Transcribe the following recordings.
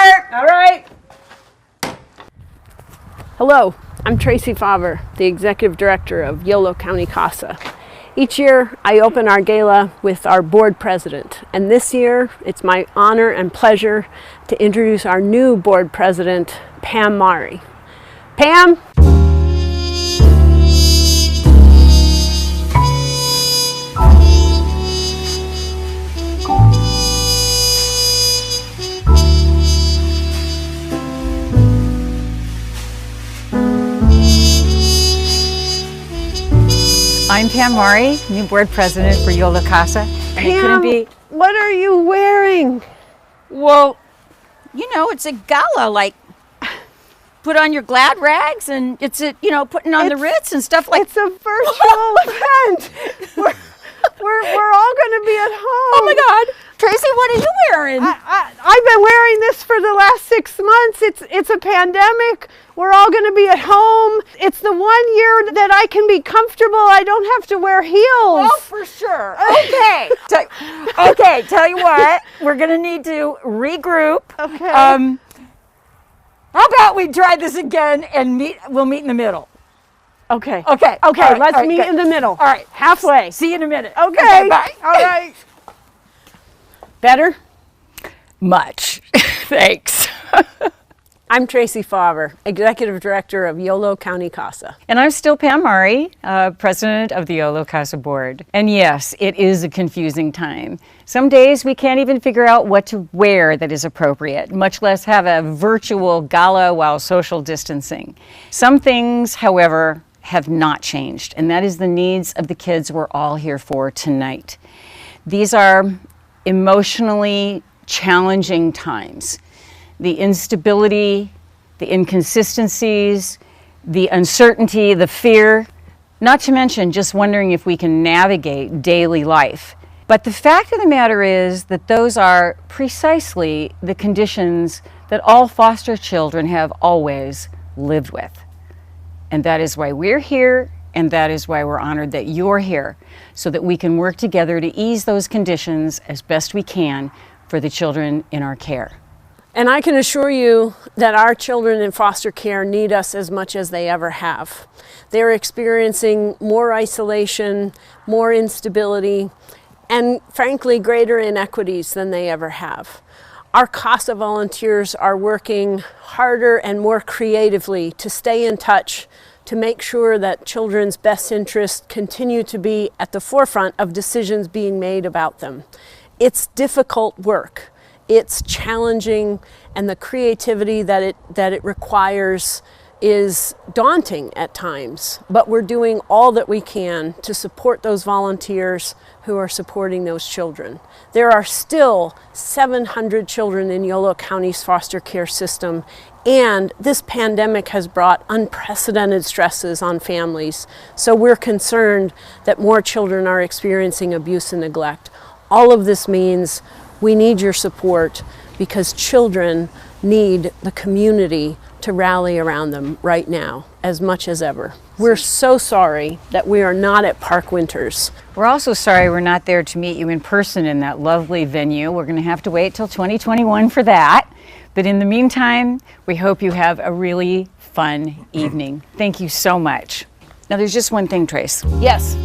start. All right. Hello, I'm Tracy Favre, the Executive Director of Yolo County CASA. Each year, I open our gala with our board president, and this year, it's my honor and pleasure to introduce our new board president, Pam Mari. Pam? I'm Pam Mari, new board president for Yolo CASA. And Pam, it couldn't be. What are you wearing? Well, you know, it's a gala, like put on your glad rags and it's a, you know, putting on the Ritz and stuff like. It's a virtual event. We're all going to be at home. Oh my God. Tracy, what are you wearing? I've been wearing this for the last 6 months. It's a pandemic. We're all going to be at home. It's the 1 year that I can be comfortable. I don't have to wear heels. Oh, for sure. Okay. Okay, tell you what, we're going to need to regroup. Okay. How about we try this again and we'll meet in the middle. Okay. Okay. Okay, All right, let's all right, meet good. in the middle. All right. Halfway. See you in a minute. Okay. Bye. All right. Better? Much. Thanks. I'm Tracy Favre, Executive Director of Yolo County CASA. And I'm still Pam Mari, President of the Yolo CASA Board. And yes, it is a confusing time. Some days we can't even figure out what to wear that is appropriate, much less have a virtual gala while social distancing. Some things, however, have not changed, and that is the needs of the kids we're all here for tonight. These are emotionally challenging times. The instability, the inconsistencies, the uncertainty, the fear, not to mention just wondering if we can navigate daily life. But the fact of the matter is that those are precisely the conditions that all foster children have always lived with. And that is why we're here, and that is why we're honored that you're here, so that we can work together to ease those conditions as best we can for the children in our care. And I can assure you that our children in foster care need us as much as they ever have. They're experiencing more isolation, more instability, and frankly, greater inequities than they ever have. Our CASA volunteers are working harder and more creatively to stay in touch, to make sure that children's best interests continue to be at the forefront of decisions being made about them. It's difficult work. It's challenging, and the creativity that it requires is daunting at times, but we're doing all that we can to support those volunteers who are supporting those children. There are still 700 children in Yolo County's foster care system, and this pandemic has brought unprecedented stresses on families, so we're concerned that more children are experiencing abuse and neglect. All of this means we need your support because children need the community to rally around them right now as much as ever. We're so sorry that we are not at Park Winters. We're also sorry we're not there to meet you in person in that lovely venue. We're going to have to wait till 2021 for that. But in the meantime, we hope you have a really fun evening. Thank you so much. Now there's just one thing, Trace. Yes.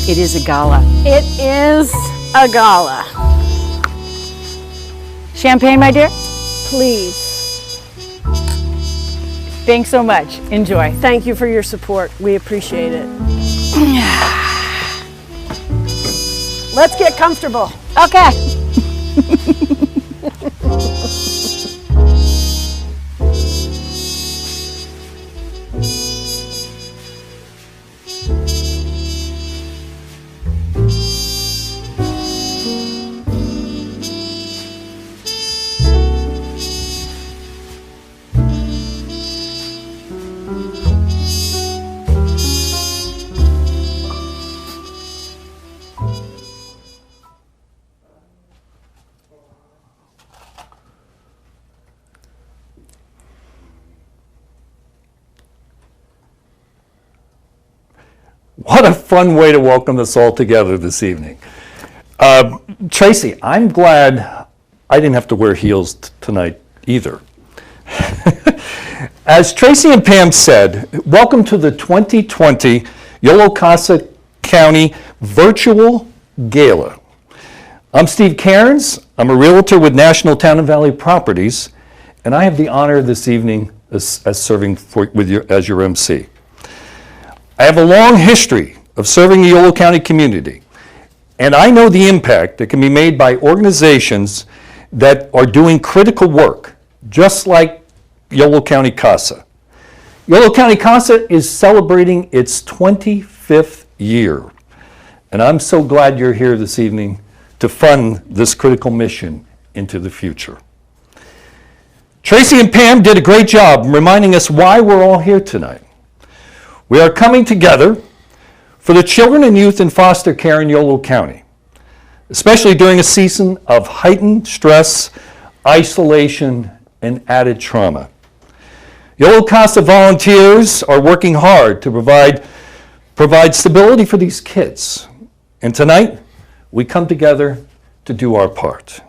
It is a gala. It is a gala. Champagne, my dear? Please. Thanks so much. Enjoy. Thank you for your support. We appreciate it. Let's get comfortable. Okay. What a fun way to welcome us all together this evening. Tracy, I'm glad I didn't have to wear heels tonight either. As Tracy and Pam said, welcome to the 2020 Yolo CASA County Virtual Gala. I'm Steve Cairns. I'm a realtor with National Town and Valley Properties, and I have the honor this evening as serving as your MC. I have a long history of serving the Yolo County community, and I know the impact that can be made by organizations that are doing critical work, just like Yolo County CASA. Yolo County CASA is celebrating its 25th year, and I'm so glad you're here this evening to fund this critical mission into the future. Tracy and Pam did a great job reminding us why we're all here tonight. We are coming together for the children and youth in foster care in Yolo County, especially during a season of heightened stress, isolation, and added trauma. Yolo CASA volunteers are working hard to provide stability for these kids. And tonight, we come together to do our part.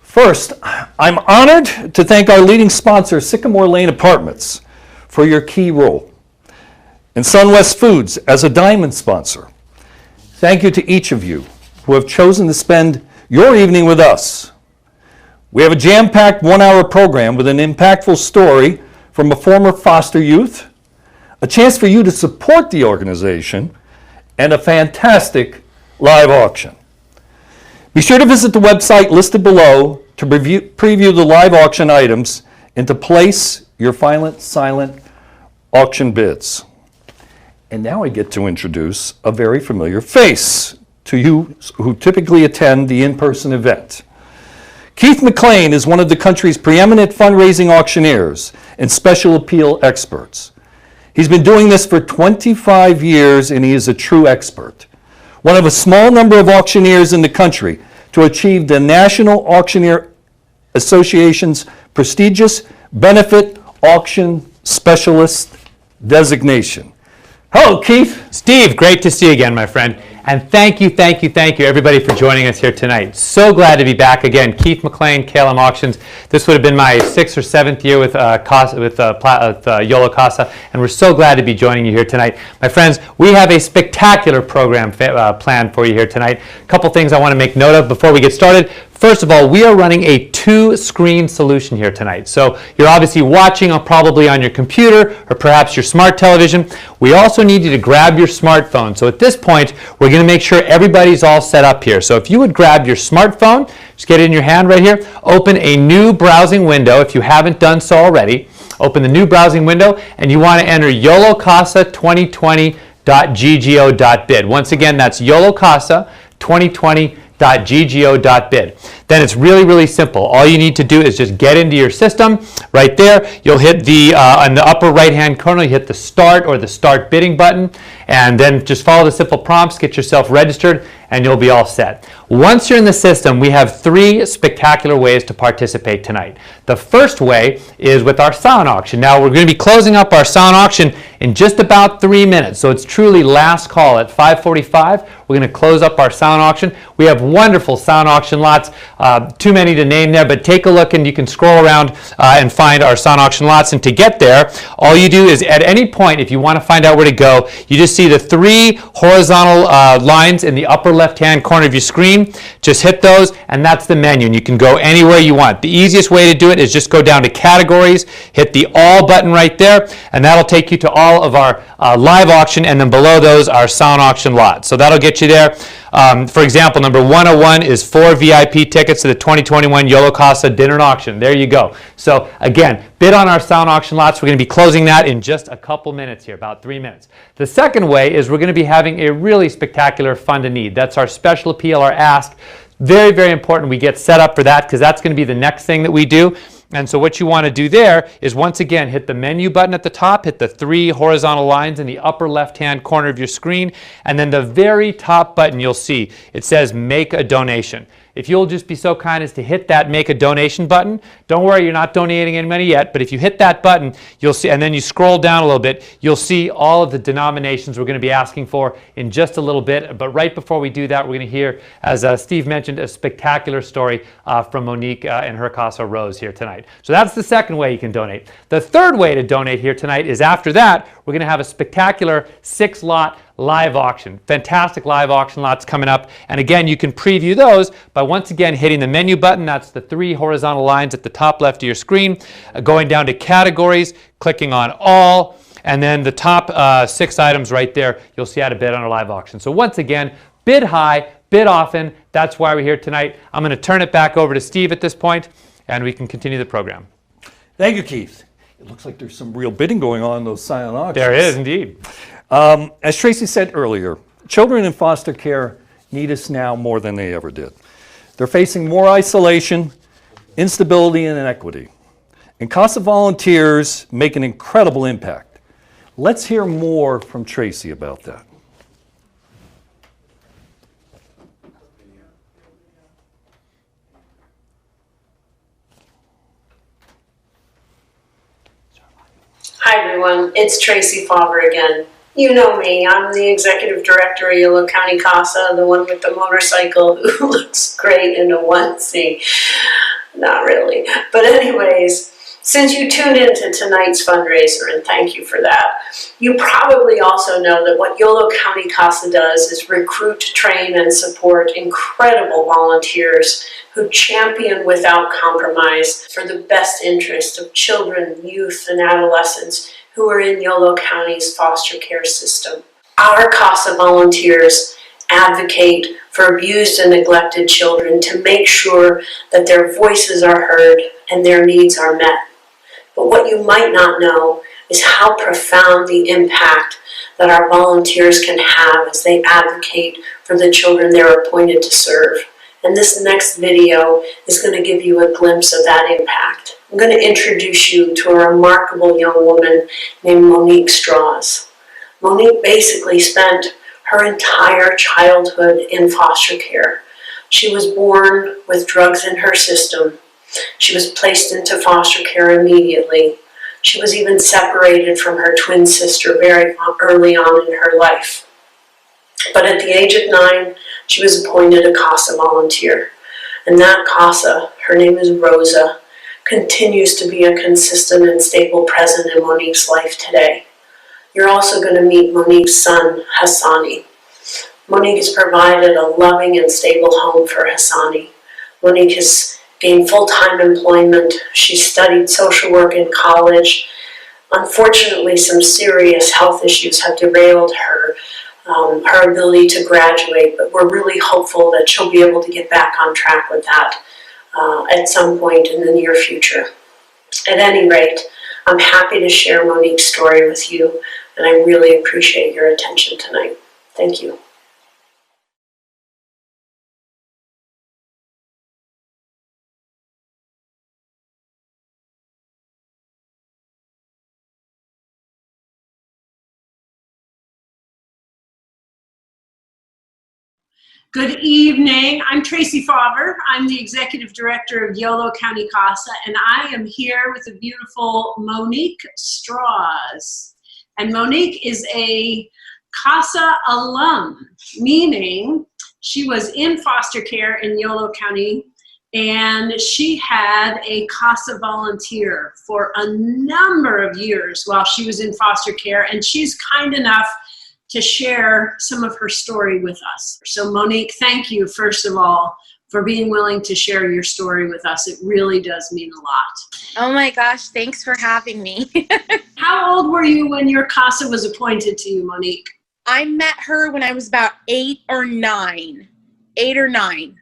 First, I'm honored to thank our leading sponsor, Sycamore Lane Apartments, for your key role, and SunWest Foods as a diamond sponsor. Thank you to each of you who have chosen to spend your evening with us. We have a jam-packed one-hour program with an impactful story from a former foster youth, a chance for you to support the organization, and a fantastic live auction. Be sure to visit the website listed below to preview the live auction items and to place your silent auction bids. And now I get to introduce a very familiar face to you who typically attend the in-person event. Keith McLean is one of the country's preeminent fundraising auctioneers and special appeal experts. He's been doing this for 25 years and he is a true expert. One of a small number of auctioneers in the country to achieve the National Auctioneer Association's prestigious Benefit Auction Specialist designation. Hello, Keith. Steve, great to see you again, my friend. And thank you, everybody, for joining us here tonight. So glad to be back again. Keith McLean, KLM Auctions. This would have been my 6th or 7th year with Yolo CASA, and we're so glad to be joining you here tonight. My friends, we have a spectacular program planned for you here tonight. A couple things I want to make note of before we get started. First of all, we are running a 2-screen solution here tonight. So you're obviously watching probably on your computer or perhaps your smart television. We also need you to grab your smartphone. So at this point, we're going to make sure everybody's all set up here. So if you would grab your smartphone, just get it in your hand right here, open a new browsing window if you haven't done so already. Open the new browsing window and you want to enter yolocasa2020.ggo.bid. Once again, that's yolocasa2020.ggo.bid. Then it's really simple. All you need to do is just get into your system right there. You'll hit the on the upper right hand corner, you hit the start or the start bidding button, and then just follow the simple prompts, get yourself registered, and you'll be all set. Once you're in the system, we have 3 spectacular ways to participate tonight. The first way is with our silent auction. Now we're going to be closing up our silent auction in just about 3 minutes, so it's truly last call at 5:45. We're going to close up our silent auction. We have wonderful silent auction lots, too many to name there, but take a look and you can scroll around and find our silent auction lots. And to get there, all you do is at any point, if you want to find out where to go, you just see the 3 horizontal lines in the upper left-hand corner of your screen. Just hit those, and that's the menu, and you can go anywhere you want. The easiest way to do it is just go down to categories, hit the all button right there, and that'll take you to all of our live auction, and then below those are silent auction lots. So that'll get you there. For example, number 101 is 4 VIP tickets to the 2021 Yolo CASA Dinner and Auction. There you go. So again, bid on our silent auction lots. We're going to be closing that in just a couple minutes here, about 3 minutes. The second way is we're going to be having a really spectacular fund a need. That's our special appeal, our ask. Very important we get set up for that because that's going to be the next thing that we do. And so what you want to do there is once again hit the menu button at the top, hit the 3 horizontal lines in the upper left-hand corner of your screen, and then the very top button you'll see, it says make a donation. if you'll just be so kind as to hit that make a donation button. Don't worry, you're not donating any money yet, but if you hit that button, you'll see, and then you scroll down a little bit, you'll see all of the denominations we're going to be asking for in just a little bit. But right before we do that, we're going to hear, as Steve mentioned, a spectacular story from Monique and her CASA Rose here tonight. So that's the second way you can donate. The third way to donate here tonight is after that, we're going to have a spectacular 6-lot live auction. Fantastic live auction lots coming up. And again, you can preview those by once again hitting the menu button. That's the 3 horizontal lines at the top left of your screen. Going down to categories, clicking on all, and then the top 6 items right there, you'll see how to bid on a live auction. So once again, bid high, bid often. That's why we're here tonight. I'm going to turn it back over to Steve at this point, and we can continue the program. Thank you, Keith. It looks like there's some real bidding going on in those silent auctions. There is indeed. As Tracy said earlier, children in foster care need us now more than they ever did. They're facing more isolation, instability, and inequity. And CASA volunteers make an incredible impact. Let's hear more from Tracy about that. Hi everyone, it's Tracy Favre again. You know me, I'm the executive director of Yolo County CASA, the one with the motorcycle who looks great in a onesie. Not really. But anyways, since you tuned into tonight's fundraiser, and thank you for that, you probably also know that what Yolo County CASA does is recruit, train, and support incredible volunteers who champion without compromise for the best interest of children, youth, and adolescents who are in Yolo County's foster care system. Our CASA volunteers advocate for abused and neglected children to make sure that their voices are heard and their needs are met. But what you might not know is how profound the impact that our volunteers can have as they advocate for the children they're appointed to serve. And this next video is going to give you a glimpse of that impact. I'm going to introduce you to a remarkable young woman named Monique Strauss. Monique basically spent her entire childhood in foster care. She was born with drugs in her system. She was placed into foster care immediately. She was even separated from her twin sister very early on in her life. But at the age of 9, she was appointed a CASA volunteer. And that CASA, her name is Rosa, continues to be a consistent and stable presence in Monique's life today. You're also going to meet Monique's son, Hassani. Monique has provided a loving and stable home for Hassani. Monique has gained full-time employment. She studied social work in college. Unfortunately, some serious health issues have derailed her ability to graduate, but we're really hopeful that she'll be able to get back on track with that at some point in the near future. At any rate, I'm happy to share Monique's story with you, and I really appreciate your attention tonight. Thank you. Good evening. I'm Tracy Favre. I'm the Executive Director of Yolo County CASA, and I am here with the beautiful Monique Strauss. And Monique is a CASA alum, meaning she was in foster care in Yolo County, and she had a CASA volunteer for a number of years while she was in foster care, and she's kind enough to share some of her story with us. So Monique, thank you, first of all, for being willing to share your story with us. It really does mean a lot. Oh my gosh, thanks for having me. How old were you when your CASA was appointed to you, Monique? I met her when I was about 8 or 9. 8 or 9.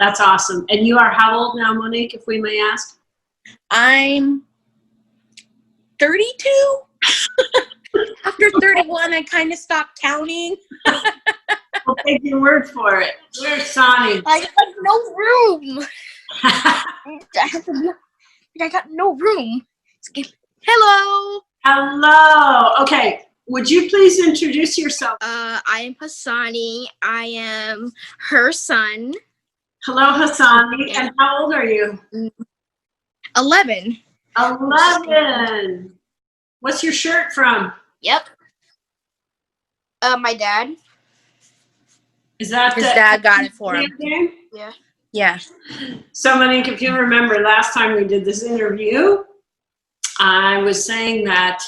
That's awesome. And you are how old now, Monique, if we may ask? I'm 32. After 31, I kind of stopped counting. I'll take your word for it. Where's Sonny? I got no room. I got no room. Hello. Hello. Okay. Would you please introduce yourself? I am Hassani. I am her son. Hello, Hassani. And how old are you? 11. 11. What's your shirt from? Yep. My dad. Is that His dad got it for him. Game? Yeah. Yeah. So, Monique, if you remember last time we did this interview, I was saying that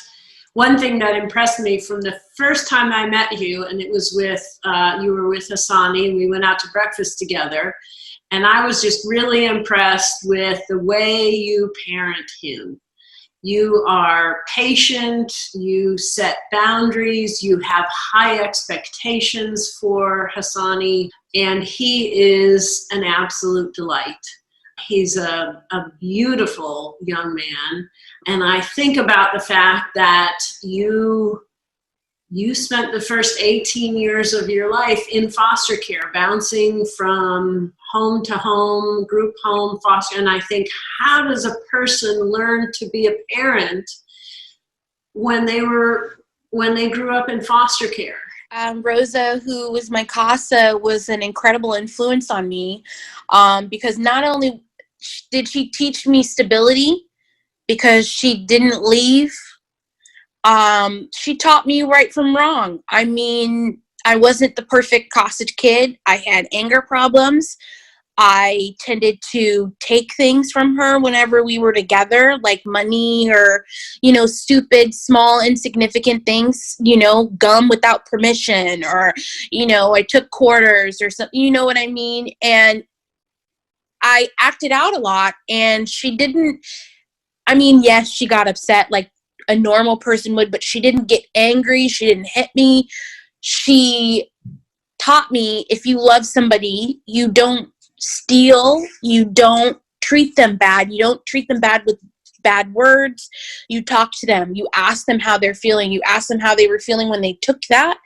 one thing that impressed me from the first time I met you, and it was with, you were with Hassani, and we went out to breakfast together, and I was just really impressed with the way you parent him. You are patient, you set boundaries, you have high expectations for Hassani, and he is an absolute delight. He's a beautiful young man, and I think about the fact that you spent the first 18 years of your life in foster care, bouncing from home to home, group home, foster, and I think, how does a person learn to be a parent when they grew up in foster care? Rosa, who was my CASA, was an incredible influence on me, because not only did she teach me stability, because she didn't leave, she taught me right from wrong. I mean, I wasn't the perfect CASA kid. I had anger problems. I tended to take things from her whenever we were together, like money or, stupid, small, insignificant things, gum without permission, or, I took quarters or something, you know what I mean? And I acted out a lot, and she didn't, yes, she got upset like a normal person would, but she didn't get angry. She didn't hit me. She taught me, if you love somebody, you don't steal, you don't treat them bad, you don't treat them bad with bad words, you talk to them, you ask them how they're feeling, you ask them how they were feeling when they took that.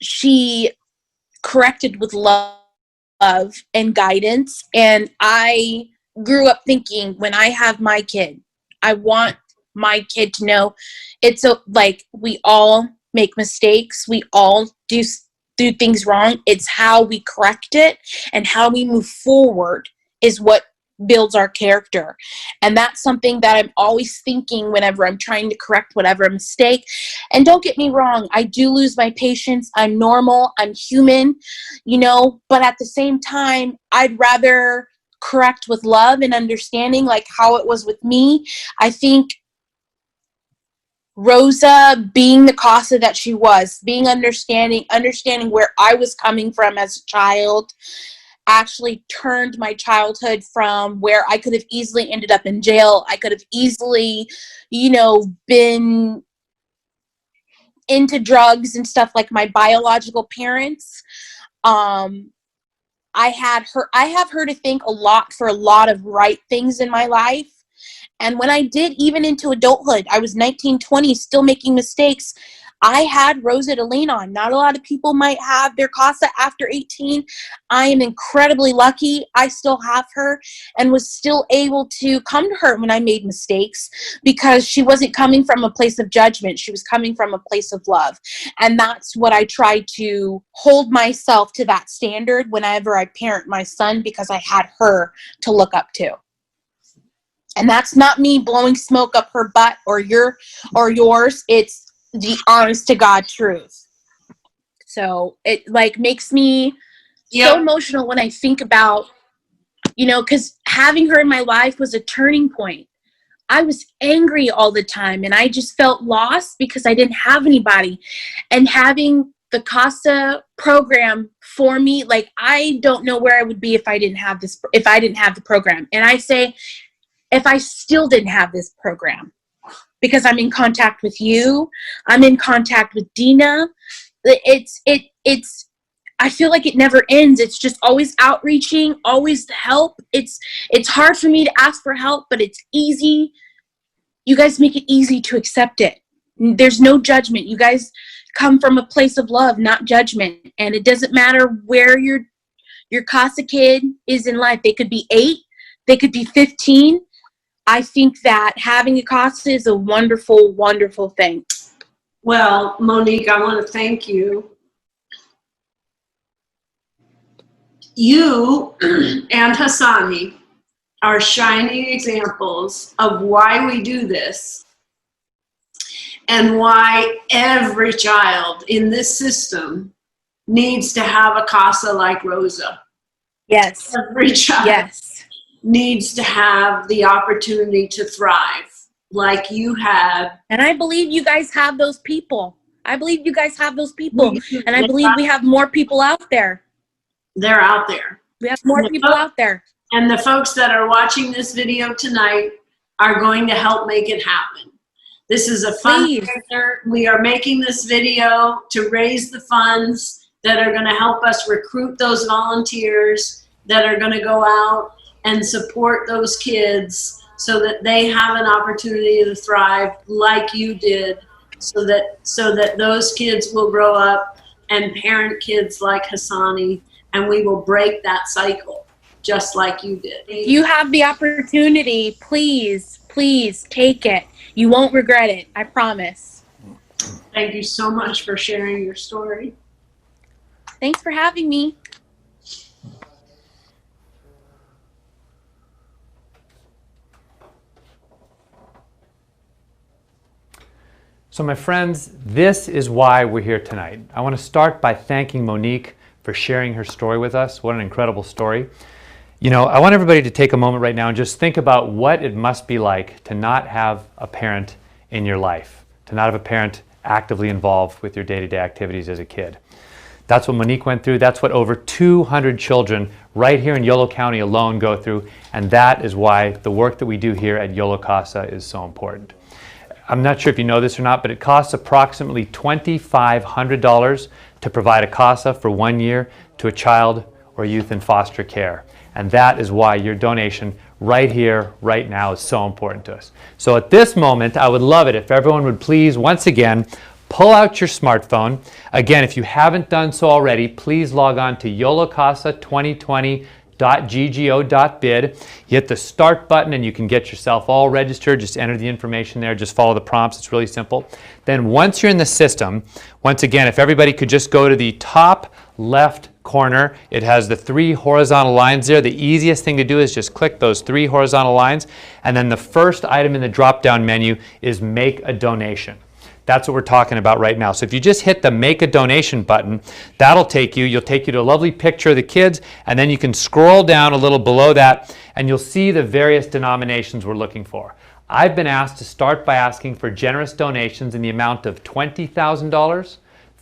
She corrected with love and guidance, and I grew up thinking, when I have my kid, I want my kid to know it's like, we all make mistakes, we all do things wrong. It's how we correct it and how we move forward is what builds our character. And that's something that I'm always thinking whenever I'm trying to correct whatever mistake. And don't get me wrong, I do lose my patience. I'm normal, I'm human, but at the same time, I'd rather correct with love and understanding, like how it was with me. I think Rosa, being the CASA that she was, being understanding where I was coming from as a child, actually turned my childhood from where I could have easily ended up in jail. I could have easily, been into drugs and stuff like my biological parents. I have her to thank a lot for a lot of right things in my life. And when I did, even into adulthood, I was 19, 20, still making mistakes. I had Rosa to lean on. Not a lot of people might have their CASA after 18. I am incredibly lucky. I still have her and was still able to come to her when I made mistakes, because she wasn't coming from a place of judgment. She was coming from a place of love. And that's what I try to hold myself to, that standard whenever I parent my son, because I had her to look up to. And that's not me blowing smoke up her butt or yours. It's the honest to God truth. So it makes me so emotional when I think about, because having her in my life was a turning point. I was angry all the time, and I just felt lost because I didn't have anybody. And having the CASA program for me, I don't know where I would be if I didn't have the program. And I say, if I still didn't have this program, because I'm in contact with you, I'm in contact with Dina. It's I feel like it never ends. It's just always outreaching, always help. It's hard for me to ask for help, but it's easy. You guys make it easy to accept it. There's no judgment. You guys come from a place of love, not judgment. And it doesn't matter where your CASA kid is in life. They could be 8, they could be 15. I think that having a CASA is a wonderful, wonderful thing. Well, Monique, I want to thank you You and Hassani are shining examples of why we do this and why every child in this system needs to have a CASA like Rosa. Yes. Every child Yes. needs to have the opportunity to thrive like you have. And I believe you guys have those people. I believe you guys have those people. And I believe we have more people out there. They're out there. We have more people out there. And the folks that are watching this video tonight are going to help make it happen. This is a fundraiser. We are making this video to raise the funds that are going to help us recruit those volunteers that are going to go out and support those kids so that they have an opportunity to thrive like you did, so that those kids will grow up and parent kids like Hassani, and we will break that cycle just like you did. If you have the opportunity, please, please take it. You won't regret it. I promise. Thank you so much for sharing your story. Thanks for having me. So my friends, this is why we're here tonight. I want to start by thanking Monique for sharing her story with us. What an incredible story. You know, I want everybody to take a moment right now and just think about what it must be like to not have a parent in your life, to not have a parent actively involved with your day-to-day activities as a kid. That's what Monique went through. That's what over 200 children right here in Yolo County alone go through. And that is why the work that we do here at Yolo CASA is so important. I'm not sure if you know this or not, but it costs approximately $2,500 to provide a CASA for 1 year to a child or youth in foster care. And that is why your donation right here, right now is so important to us. So at this moment, I would love it if everyone would please, once again, pull out your smartphone. Again, if you haven't done so already, please log on to yolocasa2020.ggo.bid. You hit the start button and you can get yourself all registered. Just enter the information there. Just follow the prompts. It's really simple. Then once you're in the system, once again, if everybody could just go to the top left corner, it has the 3 horizontal lines there. The easiest thing to do is just click those 3 horizontal lines, and then the first item in the drop-down menu is make a donation. That's what we're talking about right now. So if you just hit the make a donation button, you'll take you to a lovely picture of the kids, and then you can scroll down a little below that and you'll see the various denominations we're looking for. I've been asked to start by asking for generous donations in the amount of $20,000,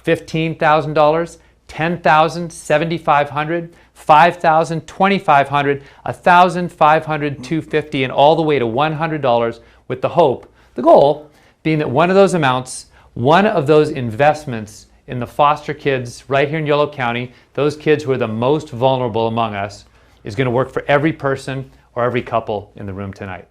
$15,000, $10,000, $7,500, $5,000, $2,500, $1,500, $250, and all the way to $100, with the goal being that one of those amounts, one of those investments in the foster kids right here in Yolo County, those kids who are the most vulnerable among us, is going to work for every person or every couple in the room tonight.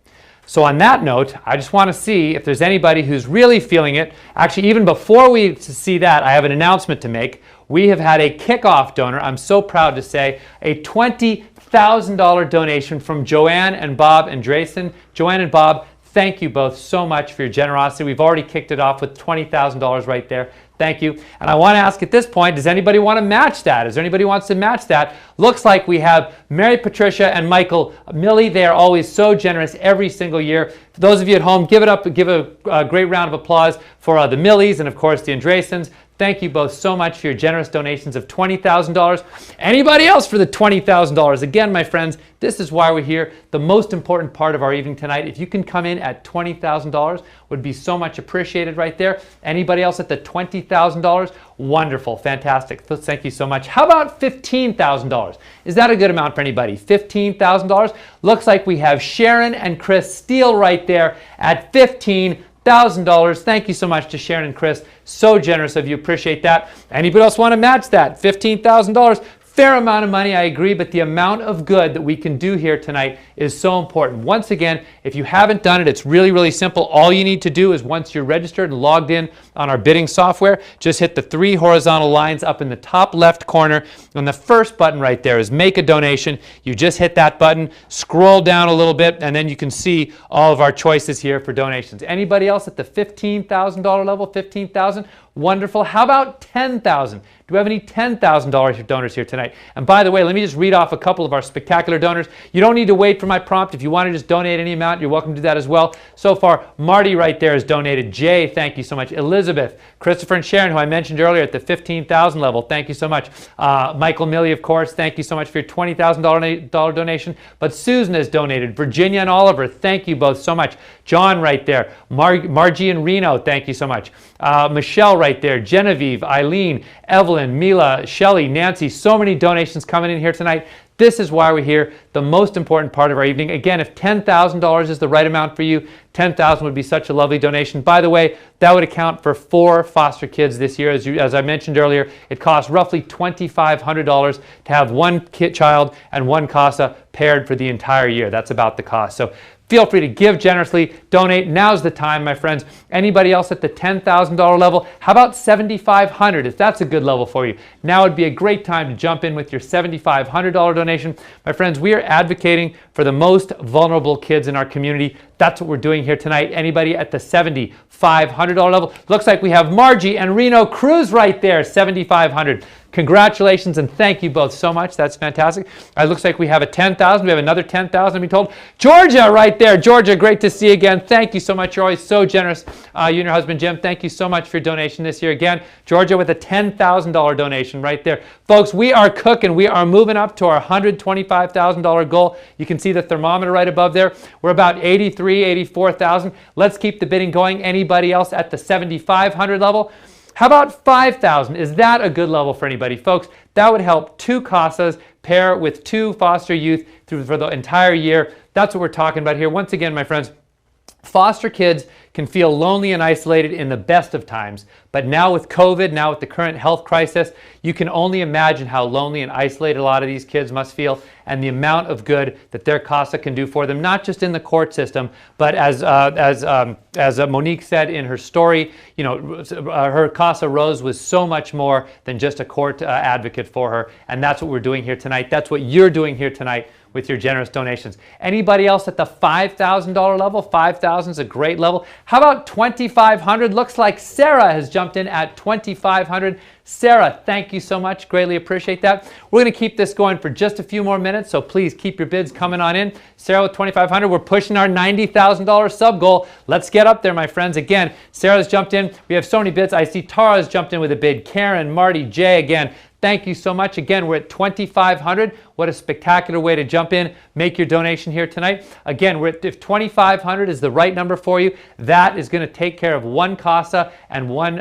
So on that note, I just want to see if there's anybody who's really feeling it. Actually, even before we see that, I have an announcement to make. We have had a kickoff donor, I'm so proud to say, a $20,000 donation from Joanne and Bob Andresen. Joanne and Bob, thank you both so much for your generosity. We've already kicked it off with $20,000 right there. Thank you. And I want to ask at this point, does anybody want to match that? Is there anybody who wants to match that? Looks like we have Mary Patricia and Michael Millie. They are always so generous every single year. For those of you at home, give a great round of applause for the Millies and of course the Andresens. Thank you both so much for your generous donations of $20,000. Anybody else for the $20,000? Again, my friends, this is why we're here. The most important part of our evening tonight, if you can come in at $20,000, would be so much appreciated right there. Anybody else at the $20,000? Wonderful, fantastic. Thank you so much. How about $15,000? Is that a good amount for anybody? $15,000? Looks like we have Sharon and Chris Steele right there at $15,000. Thank you so much to Sharon and Chris. So generous of you. Appreciate that. Anybody else want to match that? $15,000. Fair amount of money, I agree, but the amount of good that we can do here tonight is so important. Once again, if you haven't done it, it's really, really simple. All you need to do is once you're registered and logged in on our bidding software, just hit the 3 horizontal lines up in the top left corner. And the first button right there is make a donation. You just hit that button, scroll down a little bit, and then you can see all of our choices here for donations. Anybody else at the $15,000 level? $15,000? Wonderful. How about $10,000? Do Do we have any $10,000 donors here tonight? And by the way, let me just read off a couple of our spectacular donors. You don't need to wait for my prompt. If you want to just donate any amount, you're welcome to do that as well. So far, Marty right there has donated. Jay, thank you so much. Elizabeth, Christopher and Sharon, who I mentioned earlier at the $15,000 level, thank you so much. Michael Millie, of course, thank you so much for your $20,000 donation. But Susan has donated. Virginia and Oliver, thank you both so much. John right there. Margie and Reno, thank you so much. Michelle right there. Genevieve, Eileen, Evelyn, Mila, Shelley, Nancy, so many donations coming in here tonight. This is why we're here, the most important part of our evening. Again, if $10,000 is the right amount for you, $10,000 would be such a lovely donation. By the way, that would account for 4 foster kids this year. As I mentioned earlier, it costs roughly $2,500 to have 1 child and 1 CASA paired for the entire year. That's about the cost. So feel free to give generously, donate. Now's the time, my friends. Anybody else at the $10,000 level? How about $7,500? If that's a good level for you, now would be a great time to jump in with your $7,500 donation. My friends, we are advocating for the most vulnerable kids in our community. That's what we're doing here tonight. Anybody at the $7,500 level? Looks like we have Margie and Reno Cruz right there, $7,500. Congratulations and thank you both so much. That's fantastic. It looks like we have a $10,000. We have another $10,000 to be told. Georgia right there. Georgia, great to see you again. Thank you so much. You're always so generous. You and your husband, Jim, thank you so much for your donation this year. Again, Georgia with a $10,000 donation right there. Folks, we are cooking. We are moving up to our $125,000 goal. You can see the thermometer right above there. We're about 83, 84,000. Let's keep the bidding going. Anybody else at the $7,500 level? How about $5,000? Is that a good level for anybody? Folks, that would help 2 CASAs pair with 2 foster youth for the entire year. That's what we're talking about here. Once again, my friends, foster kids can feel lonely and isolated in the best of times, but now with COVID, now with the current health crisis, you can only imagine how lonely and isolated a lot of these kids must feel, and the amount of good that their CASA can do for them, not just in the court system, but as Monique said in her story, you know, her CASA Rose was so much more than just a court advocate for her, and that's what we're doing here tonight. That's what you're doing here tonight with your generous donations. Anybody else at the $5,000 level? $5,000 is a great level. How about $2,500? Looks like Sarah has jumped in at $2,500. Sarah, thank you so much. Greatly appreciate that. We're going to keep this going for just a few more minutes, so please keep your bids coming on in. Sarah with $2,500. We're pushing our $90,000 sub goal. Let's get up there, my friends. Again, Sarah's jumped in. We have so many bids. I see Tara's jumped in with a bid. Karen, Marty, Jay again. Thank you so much. Again, we're at $2,500. What a spectacular way to jump in, make your donation here tonight. Again, if $2,500 is the right number for you, that is going to take care of 1 CASA and one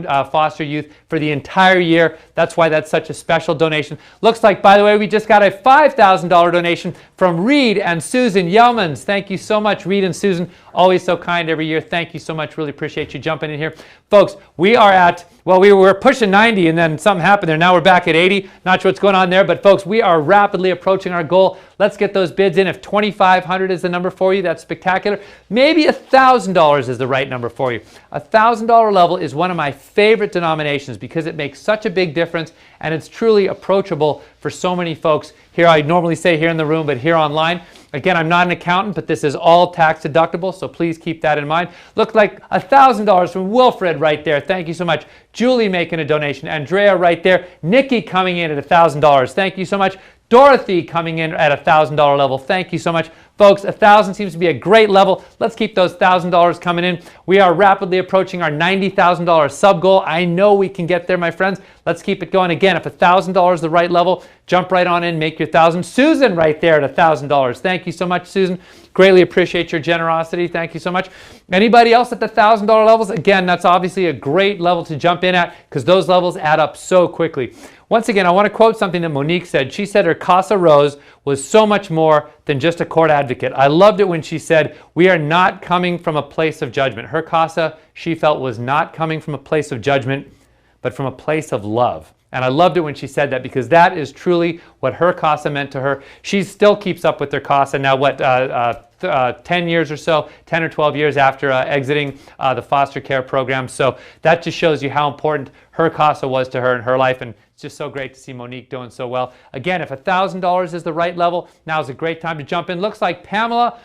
foster youth for the entire year. That's why that's such a special donation. Looks like, by the way, we just got a $5,000 donation from Reed and Susan Yeomans. Thank you so much, Reed and Susan. Always so kind every year. Thank you so much. Really appreciate you jumping in here. Folks, we are at, well, we were pushing 90 and then something happened there. Now we're back at 80. Not sure what's going on there, but folks, we are rapidly approaching our goal. Let's get those bids in. If $2,500 is the number for you, that's spectacular. Maybe $1,000 is the right number for you. $1,000 level is one of my favorite denominations because it makes such a big difference and it's truly approachable for so many folks. Here, I normally say here in the room, but here online. Again, I'm not an accountant, but this is all tax deductible, so please keep that in mind. Looked like $1,000 from Wilfred right there. Thank you so much. Julie making a donation. Andrea right there. Nikki coming in at $1,000. Thank you so much. Dorothy coming in at $1,000 level. Thank you so much. Folks, 1,000 seems to be a great level. Let's keep those $1,000 coming in. We are rapidly approaching our $90,000 sub goal. I know we can get there, my friends. Let's keep it going. Again, if $1,000 is the right level, jump right on in, make your 1,000. Susan right there at $1,000. Thank you so much, Susan. Greatly appreciate your generosity. Thank you so much. Anybody else at the $1,000 levels? Again, that's obviously a great level to jump in at because those levels add up so quickly. Once again, I want to quote something that Monique said. She said her CASA Rose was so much more than just a court advocate. I loved it when she said, we are not coming from a place of judgment. Her CASA, she felt, was not coming from a place of judgment, but from a place of love. And I loved it when she said that because that is truly what her CASA meant to her. She still keeps up with her CASA now, 10 years or so, 10 or 12 years after exiting the foster care program. So that just shows you how important her CASA was to her in her life. And It's just so great to see Monique doing so well. Again, if $1,000 is the right level, now is a great time to jump in. Looks like Pamela,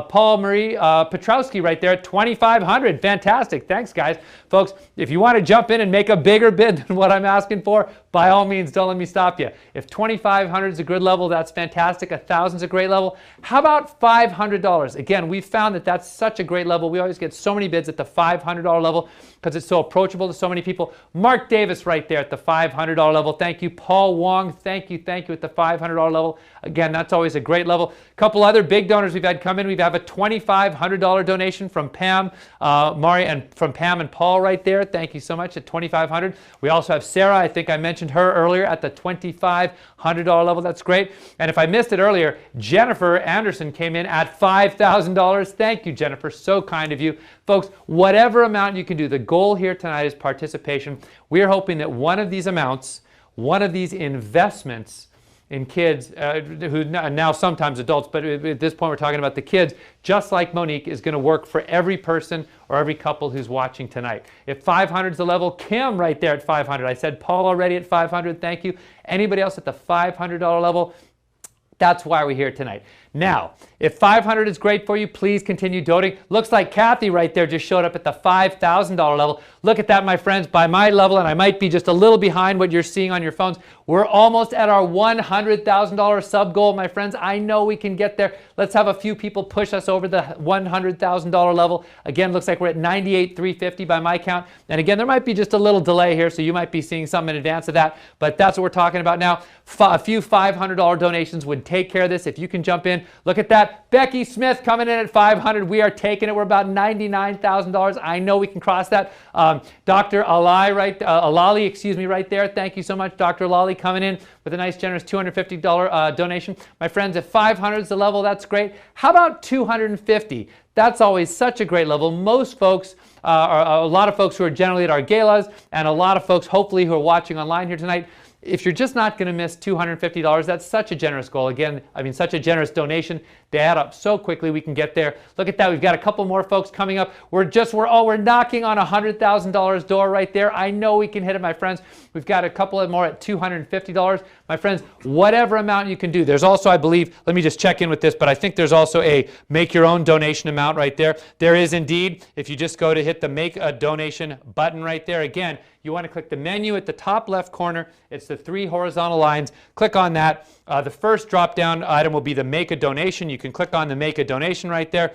Paul Marie Petrowski right there at $2,500. Fantastic. Thanks, guys. Folks, if you want to jump in and make a bigger bid than what I'm asking for, by all means, don't let me stop you. If $2,500 is a good level, that's fantastic. $1,000 is a great level. How about $500? Again, we've found that that's such a great level. We always get so many bids at the $500 level because it's so approachable to so many people. Mark Davis right there at the $500 level. Thank you. Paul Wong, thank you at the $500 level. Again, that's always a great level. A couple other big donors we've had come in. We have a $2,500 donation from Pam, Mari, and from Pam and Paul right there. Thank you so much at $2,500. We also have Sarah. I think I mentioned her earlier at the $2,500 level. That's great. And if I missed it earlier, Jennifer Anderson came in at $5,000. Thank you, Jennifer. So kind of you. Folks, whatever amount you can do, the goal here tonight is participation. We are hoping that one of these amounts, one of these investments in kids, who now sometimes adults, but at this point we're talking about the kids, just like Monique, is going to work for every person or every couple who's watching tonight. If 500 is the level, Kim right there at 500. I said Paul already at 500. Thank you. Anybody else at the $500 level? That's why we're here tonight. Now, if 500 is great for you, please continue donating. Looks like Kathy right there just showed up at the $5,000 level. Look at that, my friends. By my level, and I might be just a little behind what you're seeing on your phones, we're almost at our $100,000 sub goal, my friends. I know we can get there. Let's have a few people push us over the $100,000 level. Again, looks like we're at $98,350 by my count. And again, there might be just a little delay here, so you might be seeing something in advance of that. But that's what we're talking about now. A few $500 donations would take care of this. If you can jump in, look at that. Becky Smith coming in at $500. We are taking it. We're about $99,000. I know we can cross that. Dr. Alali right there. Thank you so much, Dr. Alali, coming in with a nice, generous $250 donation. My friends, if 500 is the level, that's great. How about 250? That's always such a great level. Most folks, a lot of folks who are generally at our galas, and a lot of folks, hopefully, who are watching online here tonight, if you're just not going to miss $250, that's such a generous goal. Again, I mean, such a generous donation. They add up so quickly. We can get there. Look at that. We've got a couple more folks coming up. We're knocking on $100,000 door right there. I know we can hit it, my friends. We've got a couple more at $250. My friends, whatever amount you can do. There's also, I believe, let me just check in with this, but I think there's also a make your own donation amount right there. There is indeed. If you just go to hit the make a donation button right there, again, you want to click the menu at the top left corner. It's the 3 horizontal lines. Click on that. The first drop-down item will be the make a donation. You can click on the make a donation right there.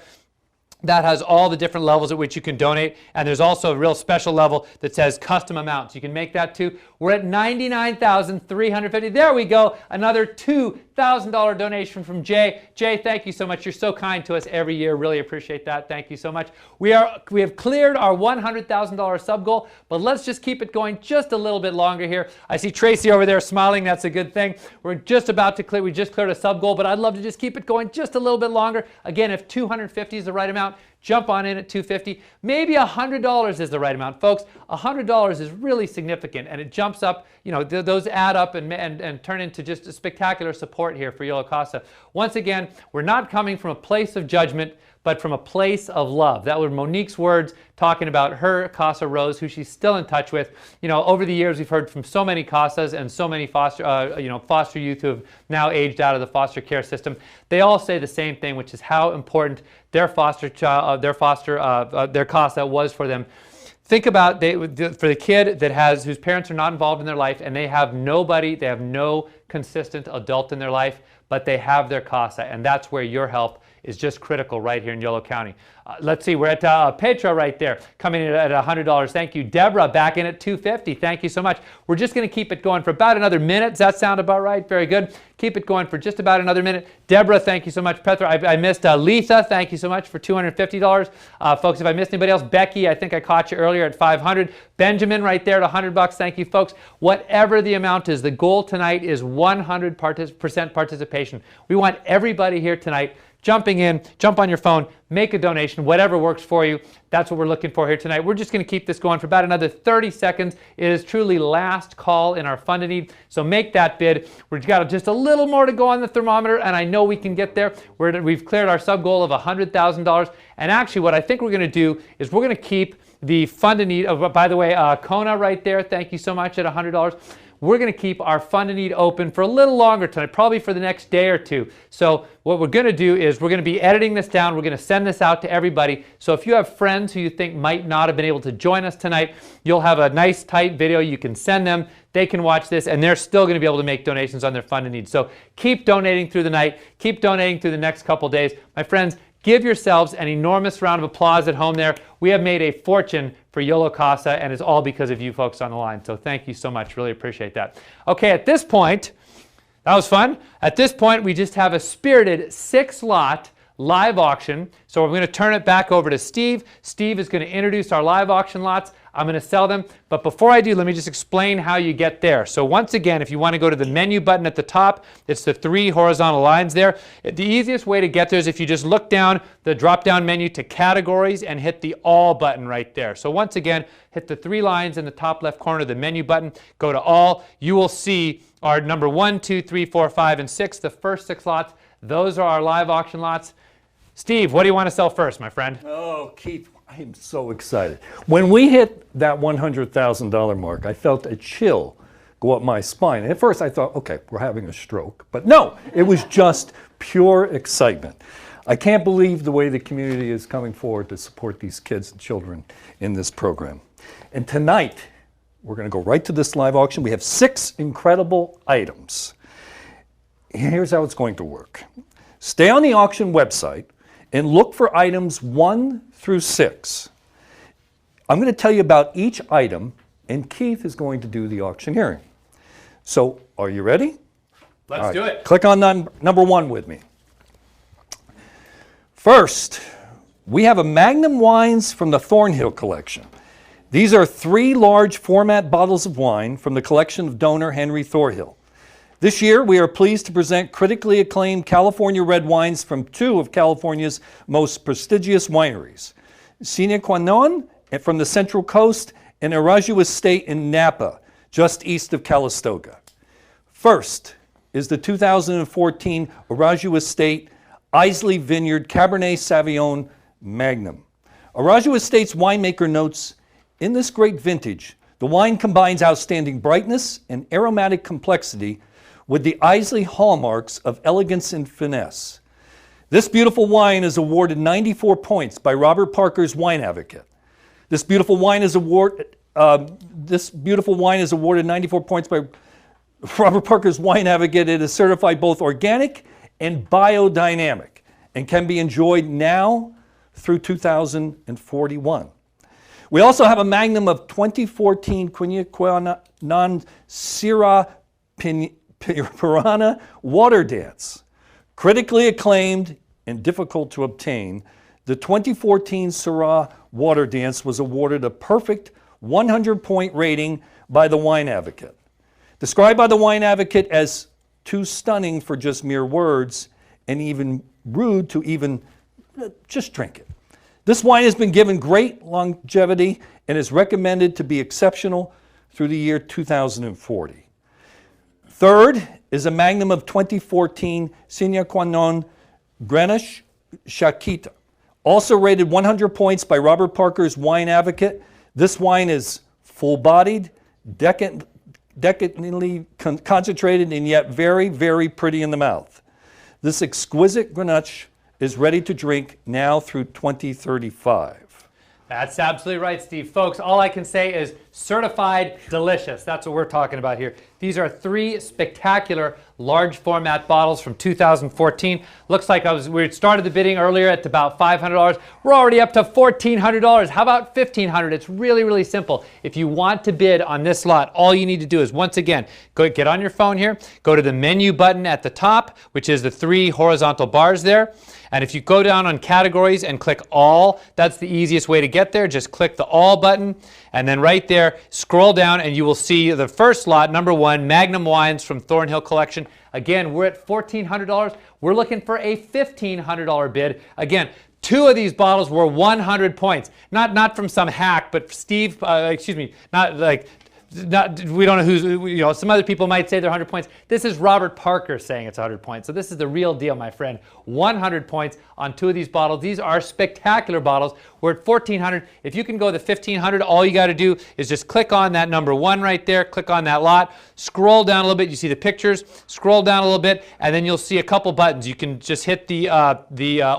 That has all the different levels at which you can donate, and there's also a real special level that says custom amounts. You can make that too. We're at $99,350. There we go. Another $2,000 donation from Jay. Jay, thank you so much. You're so kind to us every year. Really appreciate that. Thank you so much. We have cleared our $100,000 sub goal, but let's just keep it going just a little bit longer here. I see Tracy over there smiling. That's a good thing. We're just about to clear. We just cleared a sub goal, but I'd love to just keep it going just a little bit longer. Again, if 250 is the right amount, jump on in at $250. Maybe $100 is the right amount. Folks, $100 is really significant, and it jumps up. You know, those add up and turn into just a spectacular support here for Yolo CASA. Once again, we're not coming from a place of judgment, but from a place of love. That was Monique's words talking about her CASA Rose, who she's still in touch with. You know, over the years, we've heard from so many CASAs and so many foster youth who have now aged out of the foster care system. They all say the same thing, which is how important their CASA was for them. Think about for the kid whose parents are not involved in their life, and they have no consistent adult in their life, but they have their CASA, and that's where your help is just critical right here in Yolo County. Let's see, we're at Petra right there, coming in at $100. Thank you. Deborah, back in at $250. Thank you so much. We're just going to keep it going for about another minute. Does that sound about right? Very good. Keep it going for just about another minute. Deborah, thank you so much. Petra, I missed Letha. Thank you so much for $250. Folks, if I missed anybody else, Becky, I think I caught you earlier at $500. Benjamin right there at $100. Thank you, folks. Whatever the amount is, the goal tonight is 100% participation. We want everybody here tonight jumping in, jump on your phone, make a donation, whatever works for you. That's what we're looking for here tonight. We're just going to keep this going for about another 30 seconds. It is truly last call in our Fund a Need, so make that bid. We've got just a little more to go on the thermometer, and I know we can get there. We've cleared our sub goal of $100,000, and actually what I think we're going to do is we're going to keep the Fund a Need. By the way, Kona right there, thank you so much at $100. we're going to keep our Fund a Need open for a little longer tonight, probably for the next day or two. So what we're going to do is we're going to be editing this down. We're going to send this out to everybody. So if you have friends who you think might not have been able to join us tonight, you'll have a nice tight video you can send them. They can watch this, and they're still going to be able to make donations on their Fund a Need. So keep donating through the night. Keep donating through the next couple days. My friends, give yourselves an enormous round of applause at home there. We have made a fortune for Yolo CASA, and it's all because of you folks on the line. So thank you so much. Really appreciate that. Okay, at this point, that was fun. At this point, we just have a spirited 6-lot live auction. So we're going to turn it back over to Steve. Steve is going to introduce our live auction lots. I'm going to sell them. But before I do, let me just explain how you get there. So once again, if you want to go to the menu button at the top, it's the 3 horizontal lines there. The easiest way to get there is if you just look down the drop-down menu to categories and hit the all button right there. So once again, hit the 3 lines in the top left corner of the menu button, go to all. You will see our number 1, 2, 3, 4, 5, and 6, the first 6 lots. Those are our live auction lots. Steve, what do you want to sell first, my friend? Oh, Keith, I am so excited. When we hit that $100,000 mark, I felt a chill go up my spine. And at first I thought, okay, we're having a stroke. But no, it was just pure excitement. I can't believe the way the community is coming forward to support these kids and children in this program. And tonight, we're going to go right to this live auction. We have 6 incredible items. Here's how it's going to work. Stay on the auction website and look for items 1 through 6. I'm going to tell you about each item, and Keith is going to do the auctioneering. So, are you ready? Let's do it. Click on number 1 with me. First, we have a Magnum wines from the Thornhill collection. These are 3 large format bottles of wine from the collection of donor Henry Thornhill. This year, we are pleased to present critically acclaimed California red wines from 2 of California's most prestigious wineries, Sine Qua Non from the Central Coast and Araujo Estate in Napa, just east of Calistoga. First is the 2014 Araujo Estate Islay Vineyard Cabernet Sauvignon Magnum. Araujo Estate's winemaker notes, in this great vintage, the wine combines outstanding brightness and aromatic complexity with the Islay hallmarks of elegance and finesse. This beautiful wine is awarded 94 points by Robert Parker's Wine Advocate. This beautiful wine is awarded 94 points by Robert Parker's Wine Advocate. It is certified both organic and biodynamic and can be enjoyed now through 2041. We also have a Magnum of 2014 Cognac Non Syrah Piranha Water Dance. Critically acclaimed and difficult to obtain, the 2014 Syrah Water Dance was awarded a perfect 100-point rating by the Wine Advocate. Described by the Wine Advocate as too stunning for just mere words and even rude to even just drink it. This wine has been given great longevity and is recommended to be exceptional through the year 2040. Third is a Magnum of 2014 Sine Qua Non Grenache Shakita. Also rated 100 points by Robert Parker's Wine Advocate. This wine is full-bodied, decadently concentrated, and yet very, very pretty in the mouth. This exquisite Grenache is ready to drink now through 2035. That's absolutely right, Steve. Folks, all I can say is certified delicious. That's what we're talking about here. These are 3 spectacular large format bottles from 2014. Looks like we started the bidding earlier at about $500. We're already up to $1,400. How about $1,500? It's really, really simple. If you want to bid on this lot, all you need to do is, once again, go get on your phone here, go to the menu button at the top, which is the 3 horizontal bars there. And if you go down on categories and click all, that's the easiest way to get there. Just click the all button, and then right there, scroll down and you will see the first lot, number 1, Magnum Wines from Thornhill Collection. Again, we're at $1,400. We're looking for a $1,500 bid. Again, 2 of these bottles were 100 points. Not from some hack, but Steve, not like, we don't know who's, some other people might say they're 100 points. This is Robert Parker saying it's 100 points. So this is the real deal, my friend. 100 points on 2 of these bottles. These are spectacular bottles. We're at 1,400. If you can go to 1,500, all you got to do is just click on that number 1 right there, click on that lot, scroll down a little bit, you see the pictures, scroll down a little bit, and then you'll see a couple buttons. You can just hit the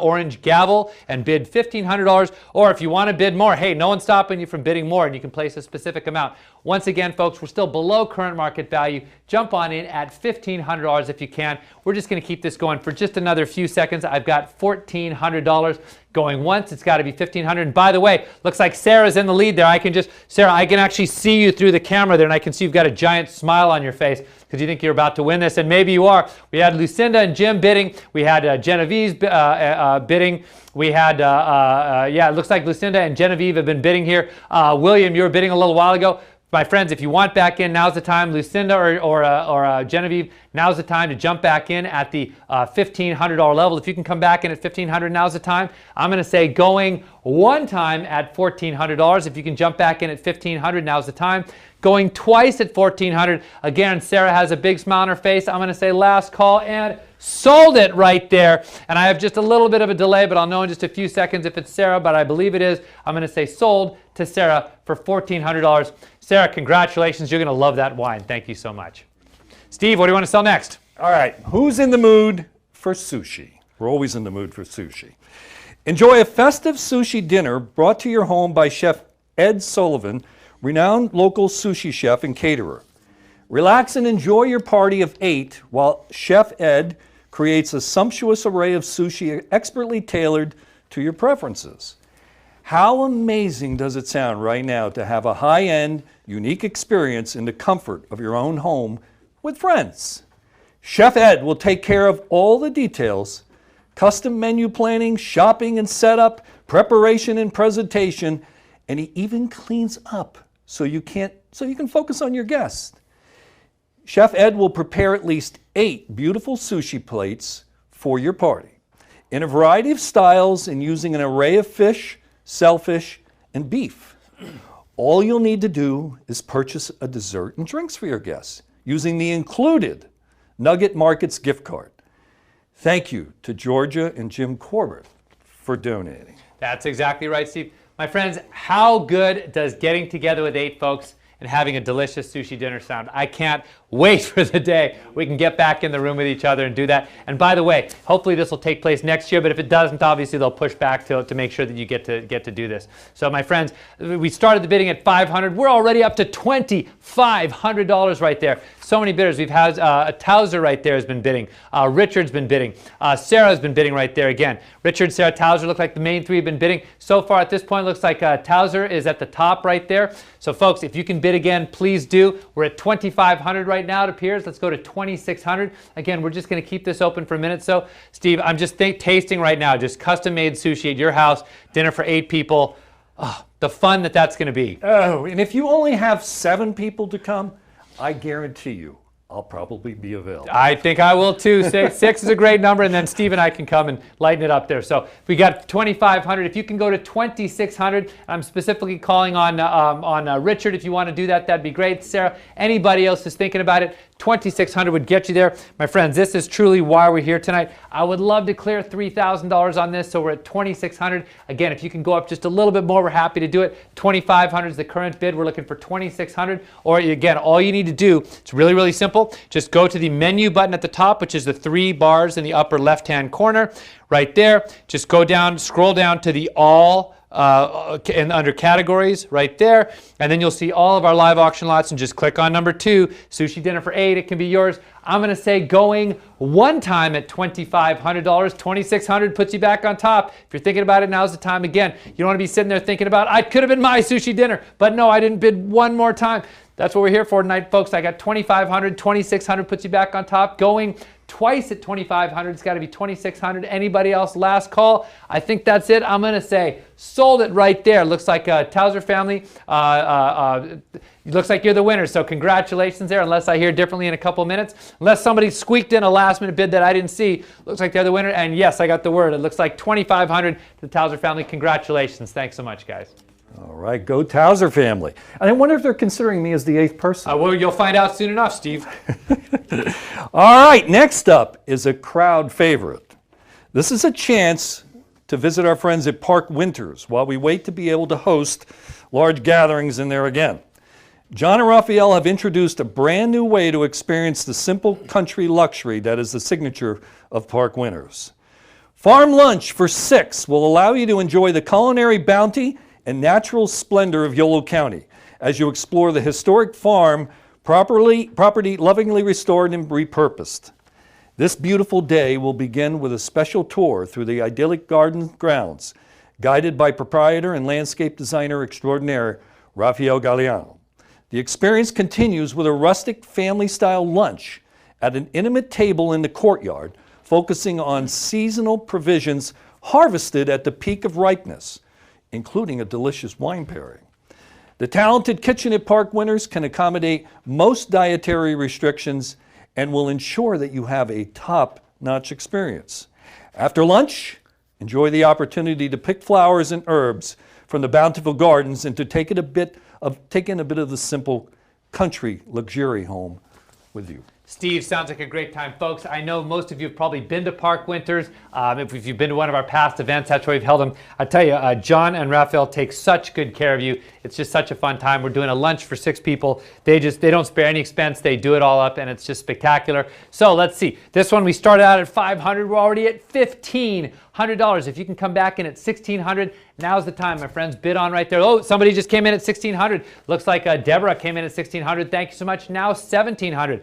orange gavel and bid $1,500, or if you want to bid more, hey, no one's stopping you from bidding more, and you can place a specific amount. Once again, folks, we're still below current market value. Jump on in at $1,500 if you can. We're just going to keep this going for just another few seconds. I've got $1,400 going once. It's got to be $1,500. And by the way, looks like Sarah's in the lead there. Sarah, I can actually see you through the camera there, and I can see you've got a giant smile on your face because you think you're about to win this, and maybe you are. We had Lucinda and Jim bidding. We had Genevieve's bidding. We had, yeah, it looks like Lucinda and Genevieve have been bidding here. William, you were bidding a little while ago. My friends, if you want back in, now's the time. Lucinda or Genevieve, now's the time to jump back in at the $1,500 level. If you can come back in at $1,500, now's the time. I'm going to say going one time at $1,400. If you can jump back in at $1,500, now's the time. Going twice at $1,400. Again, Sarah has a big smile on her face. I'm going to say last call and sold it right there. And I have just a little bit of a delay, but I'll know in just a few seconds if it's Sarah, but I believe it is. I'm going to say sold to Sarah for $1,400. Sarah, congratulations. You're going to love that wine. Thank you so much. Steve, what do you want to sell next? All right, who's in the mood for sushi? We're always in the mood for sushi. Enjoy a festive sushi dinner brought to your home by Chef Ed Sullivan, renowned local sushi chef and caterer. Relax and enjoy your party of 8 while Chef Ed creates a sumptuous array of sushi expertly tailored to your preferences. How amazing does it sound right now to have a high-end, unique experience in the comfort of your own home with friends? Chef Ed will take care of all the details, custom menu planning, shopping and setup, preparation and presentation, and he even cleans up so you can focus on your guests. Chef Ed will prepare at least 8 beautiful sushi plates for your party in a variety of styles and using an array of fish, shellfish, and beef. All you'll need to do is purchase a dessert and drinks for your guests using the included Nugget Markets gift card. Thank you to Georgia and Jim Corbett for donating. That's exactly right, Steve. My friends, how good does getting together with 8 folks and having a delicious sushi dinner sound? I can't wait for the day we can get back in the room with each other and do that. And by the way, hopefully this will take place next year, but if it doesn't, obviously they'll push back to make sure that you get to do this. So my friends, we started the bidding at $500. We're already up to $2,500 right there. So many bidders. We've had Towser right there has been bidding. Richard's been bidding. Sarah's been bidding right there again. Richard, Sarah, Towser look like the main 3 have been bidding. So far at this point, looks like Towser is at the top right there. So folks, if you can bid again, please do. We're at $2,500 right now, it appears. Let's go to $2,600. Again, we're just going to keep this open for a minute. So Steve, I'm just tasting right now, just custom-made sushi at your house, dinner for 8 people. Oh, the fun that's going to be. Oh, and if you only have 7 people to come, I guarantee you, I'll probably be available. I think I will too. 6 is a great number, and then Steve and I can come and lighten it up there. So we got 2,500. If you can go to 2,600, I'm specifically calling on Richard. If you want to do that, that'd be great. Sarah, anybody else is thinking about it, 2,600 would get you there. My friends, this is truly why we're here tonight. I would love to clear $3,000 on this, so we're at 2,600. Again, if you can go up just a little bit more, we're happy to do it. 2,500 is the current bid. We're looking for 2,600. Or again, all you need to do, it's really, really simple. Just go to the menu button at the top, which is the 3 bars in the upper left-hand corner. Right there. Just go down, scroll down to the all and under categories right there, and then you'll see all of our live auction lots, and just click on number 2, sushi dinner for 8. It can be yours. I'm going to say going one time at $2,500. $2,600 puts you back on top. If you're thinking about it, now's the time. Again, you don't want to be sitting there thinking about, I could have been my sushi dinner, but no, I didn't bid one more time. That's what we're here for tonight, folks. I got $2,500, $2,600 puts you back on top. Going twice at $2,500, it's got to be $2,600. Anybody else? Last call. I think that's it. I'm going to say sold it right there. Looks like Towser family. Looks like you're the winner. So congratulations there. Unless I hear differently in a couple minutes. Unless somebody squeaked in a last-minute bid that I didn't see. Looks like they're the winner. And yes, I got the word. It looks like $2,500 to the Towser family. Congratulations. Thanks so much, guys. All right, go Towser family. And I wonder if they're considering me as the 8th person. Well, you'll find out soon enough, Steve. All right, next up is a crowd favorite. This is a chance to visit our friends at Park Winters while we wait to be able to host large gatherings in there again. John and Raphael have introduced a brand new way to experience the simple country luxury that is the signature of Park Winters. Farm lunch for 6 will allow you to enjoy the culinary bounty and natural splendor of Yolo County as you explore the historic farm property lovingly restored and repurposed. This beautiful day will begin with a special tour through the idyllic garden grounds, guided by proprietor and landscape designer extraordinaire Raphael Galliano. The experience continues with a rustic family-style lunch at an intimate table in the courtyard, focusing on seasonal provisions harvested at the peak of ripeness, including a delicious wine pairing. The talented kitchen at Park Winters can accommodate most dietary restrictions and will ensure that you have a top-notch experience. After lunch, enjoy the opportunity to pick flowers and herbs from the bountiful gardens and to take in a bit of the simple country luxury home with you. Steve, sounds like a great time. Folks, I know most of you have probably been to Park Winters. If you've been to one of our past events, that's where we've held them. I tell you, John and Raphael take such good care of you. It's just such a fun time. We're doing a lunch for 6 people. They don't spare any expense. They do it all up, and it's just spectacular. So let's see. This one, we started out at $500. We're already at $1,500. If you can come back in at $1,600, now's the time, my friends. Bid on right there. Oh, somebody just came in at $1,600. Looks like Deborah came in at $1,600. Thank you so much. Now $1,700.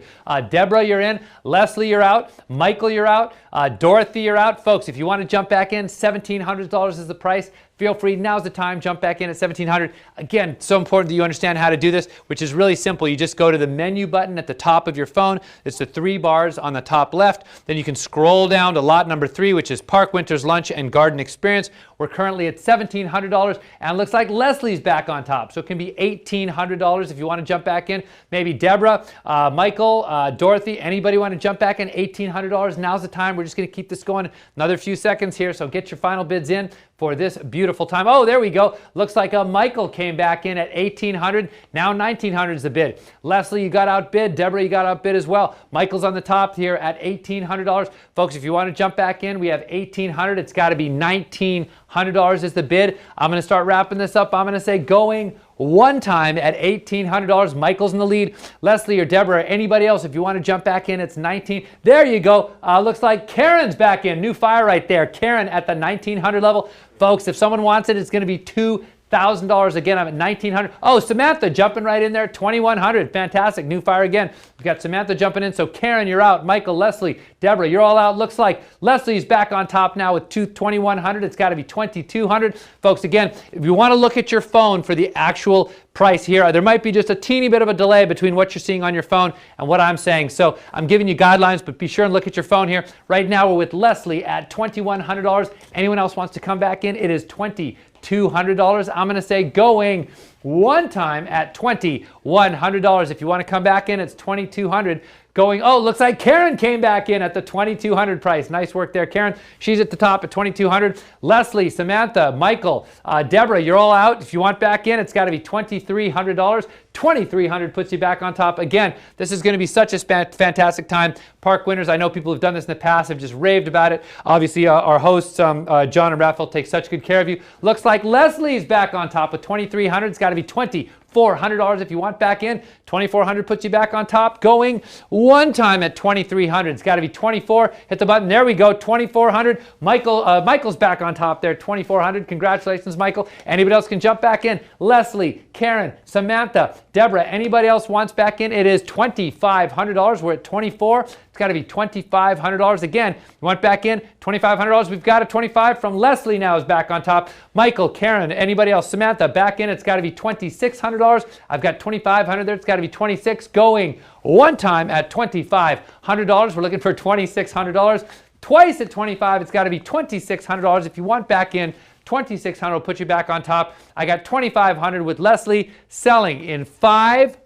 Deborah, you're in. Leslie, you're out. Michael, you're out. Dorothy, you're out. Folks, if you want to jump back in, $1,700 is the price. Feel free, now's the time, jump back in at $1,700. Again, so important that you understand how to do this, which is really simple. You just go to the menu button at the top of your phone. It's the 3 bars on the top left. Then you can scroll down to lot number 3, which is Park Winters Lunch and Garden Experience. We're currently at $1,700, and it looks like Leslie's back on top. So it can be $1,800 if you want to jump back in. Maybe Deborah, Michael, Dorothy, anybody want to jump back in? $1,800. Now's the time. We're just going to keep this going another few seconds here, so get your final bids in for this beautiful time. Oh, there we go. Looks like Michael came back in at $1,800. Now $1,900 is the bid. Leslie, you got outbid. Deborah, you got outbid as well. Michael's on the top here at $1,800. Folks, if you want to jump back in, we have $1,800. It's got to be $1,900 is the bid. I'm going to start wrapping this up. I'm going to say going one time at $1,800. Michael's in the lead. Leslie or Deborah or anybody else, if you want to jump back in, it's $1,900. There you go. Looks like Karen's back in. New fire right there. Karen at the $1,900 level. Folks, if someone wants it, it's going to be $2,000. Again, I'm at $1,900. Oh, Samantha jumping right in there, $2,100. Fantastic. New fire again. We've got Samantha jumping in. So Karen, you're out. Michael, Leslie, Deborah, you're all out. Looks like Leslie's back on top now with $2,100. It's got to be $2,200. Folks, again, if you want to look at your phone for the actual price here, there might be just a teeny bit of a delay between what you're seeing on your phone and what I'm saying. So I'm giving you guidelines, but be sure and look at your phone here. Right now, we're with Leslie at $2,100. Anyone else wants to come back in? It is $2,200. I'm going to say going one time at $2,100. If you want to come back in, it's $2,200. Going, oh, looks like Karen came back in at the $2,200 price. Nice work there, Karen. She's at the top at $2,200. Leslie, Samantha, Michael, Deborah, you're all out. If you want back in, it's got to be $2,300. $2,300 puts you back on top. Again, this is going to be such a fantastic time. Park Winters, I know people who've done this in the past have just raved about it. Obviously, our hosts, John and Raphael, take such good care of you. Looks like Leslie's back on top with $2,300. It's got to be $2,400 if you want back in. $2,400 puts you back on top. Going one time at $2,300. It's got to be $2,400. Hit the button. There we go. $2,400. Michael's back on top there. $2,400. Congratulations, Michael. Anybody else can jump back in. Leslie, Karen, Samantha, Deborah. Anybody else wants back in? It is $2,500. We're at $2,400. It's got to be $2,500. Again, you want back in? $2,500. We've got a $2,500 from Leslie now is back on top. Michael, Karen, anybody else? Samantha, back in. It's got to be $2,600. I've got $2,500 there. It's got to be $2,600. Going one time at $2,500. We're looking for $2,600. Twice at $2,500. It's got to be $2,600. If you want back in, $2,600 will put you back on top. I got $2,500 with Leslie selling in 5,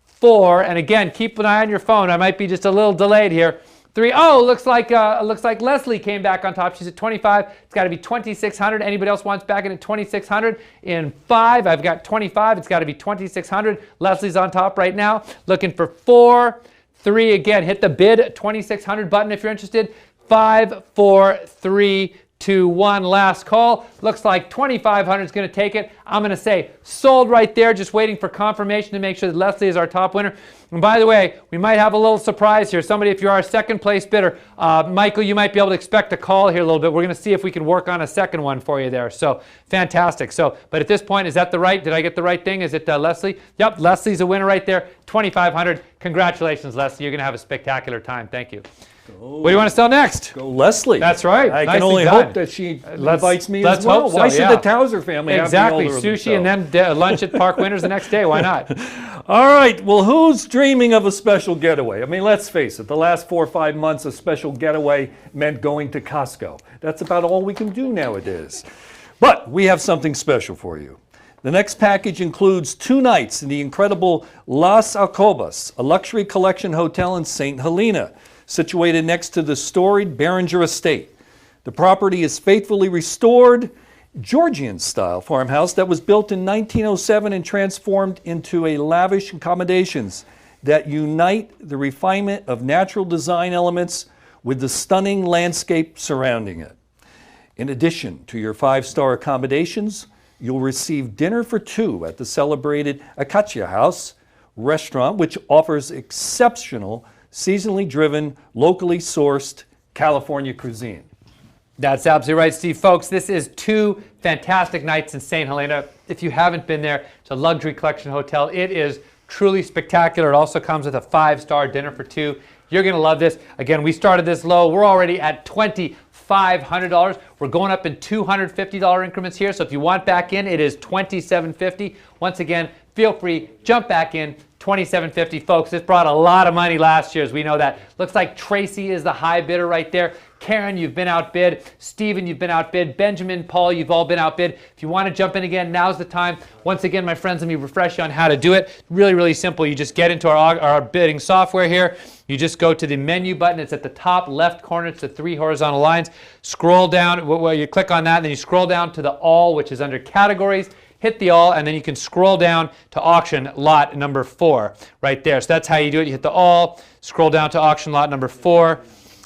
4, and again, keep an eye on your phone. I might be just a little delayed here. 3. Oh, looks like Leslie came back on top. She's at $2,500. It's got to be $2,600. Anybody else wants back in at $2,600? In 5, I've got $2,500. It's got to be $2,600. Leslie's on top right now. Looking for 4, 3. Again, hit the bid $2,600 button if you're interested. 5, 4, 3, 2, 1, last call. Looks like 2,500 is going to take it. I'm going to say sold right there, just waiting for confirmation to make sure that Leslie is our top winner. And by the way, we might have a little surprise here. Somebody, if you're our second place bidder, Michael, you might be able to expect a call here a little bit. We're going to see if we can work on a second one for you there. So fantastic. So, but at this point, is that the right? Did I get the right thing? Is it Leslie? Yep, Leslie's a winner right there. 2,500. Congratulations, Leslie. You're going to have a spectacular time. Thank you. What do you want to sell next? Go Leslie. That's right. I Nicely can only done. hope that she invites me as well. Hope so, Why should yeah. the Towser family Exactly. have the Sushi and then lunch at Park Winners the next day. Why not? All right. Well, who's dreaming of a special getaway? I mean, let's face it. The last 4 or 5 months, a special getaway meant going to Costco. That's about all we can do nowadays. But we have something special for you. The next package includes 2 nights in the incredible Las Alcobas, a luxury collection hotel in St. Helena, situated next to the storied Behringer Estate. The property is faithfully restored, Georgian-style farmhouse that was built in 1907 and transformed into a lavish accommodations that unite the refinement of natural design elements with the stunning landscape surrounding it. In addition to your 5-star accommodations, you'll receive dinner for 2 at the celebrated Acacia House restaurant, which offers exceptional seasonally driven, locally sourced California cuisine. That's absolutely right, Steve. Folks, this is 2 fantastic nights in St. Helena. If you haven't been there, it's a luxury collection hotel. It is truly spectacular. It also comes with a 5-star dinner for 2. You're going to love this. Again, we started this low. We're already at $2,500. We're going up in $250 increments here. So if you want back in, it is $2,750. Once again, feel free, jump back in. $2,750, folks. This brought a lot of money last year, as we know that. Looks like Tracy is the high bidder right there. Karen, you've been outbid. Stephen, you've been outbid. Benjamin, Paul, you've all been outbid. If you want to jump in again, now's the time. Once again, my friends, let me refresh you on how to do it. Really, really simple. You just get into our bidding software here. You just go to the menu button. It's at the top left corner. It's the 3 horizontal lines. Scroll down. Well, you click on that, and then you scroll down to the all, which is under categories. Hit the all, and then you can scroll down to auction lot number 4 right there. So that's how you do it. You hit the all, scroll down to auction lot number 4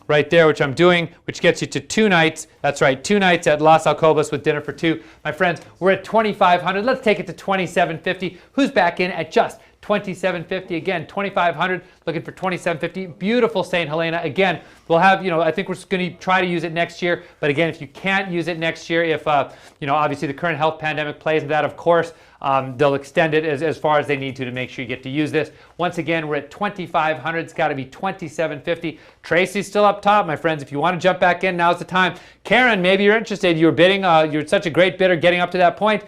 right there, which I'm doing, which gets you to 2 nights. That's right, 2 nights at Las Alcobas with dinner for 2. My friends, we're at $2,500. Let's take it to $2,750. Who's back in at just $2,750? Again, $2,500, looking for $2,750. Beautiful St. Helena. Again, we'll have, I think we're going to try to use it next year. But again, if you can't use it next year, if, obviously the current health pandemic plays into that, of course, they'll extend it as far as they need to make sure you get to use this. Once again, we're at $2,500. It's got to be $2,750. Tracy's still up top, my friends. If you want to jump back in, now's the time. Karen, maybe you're interested. You were bidding. You're such a great bidder getting up to that point.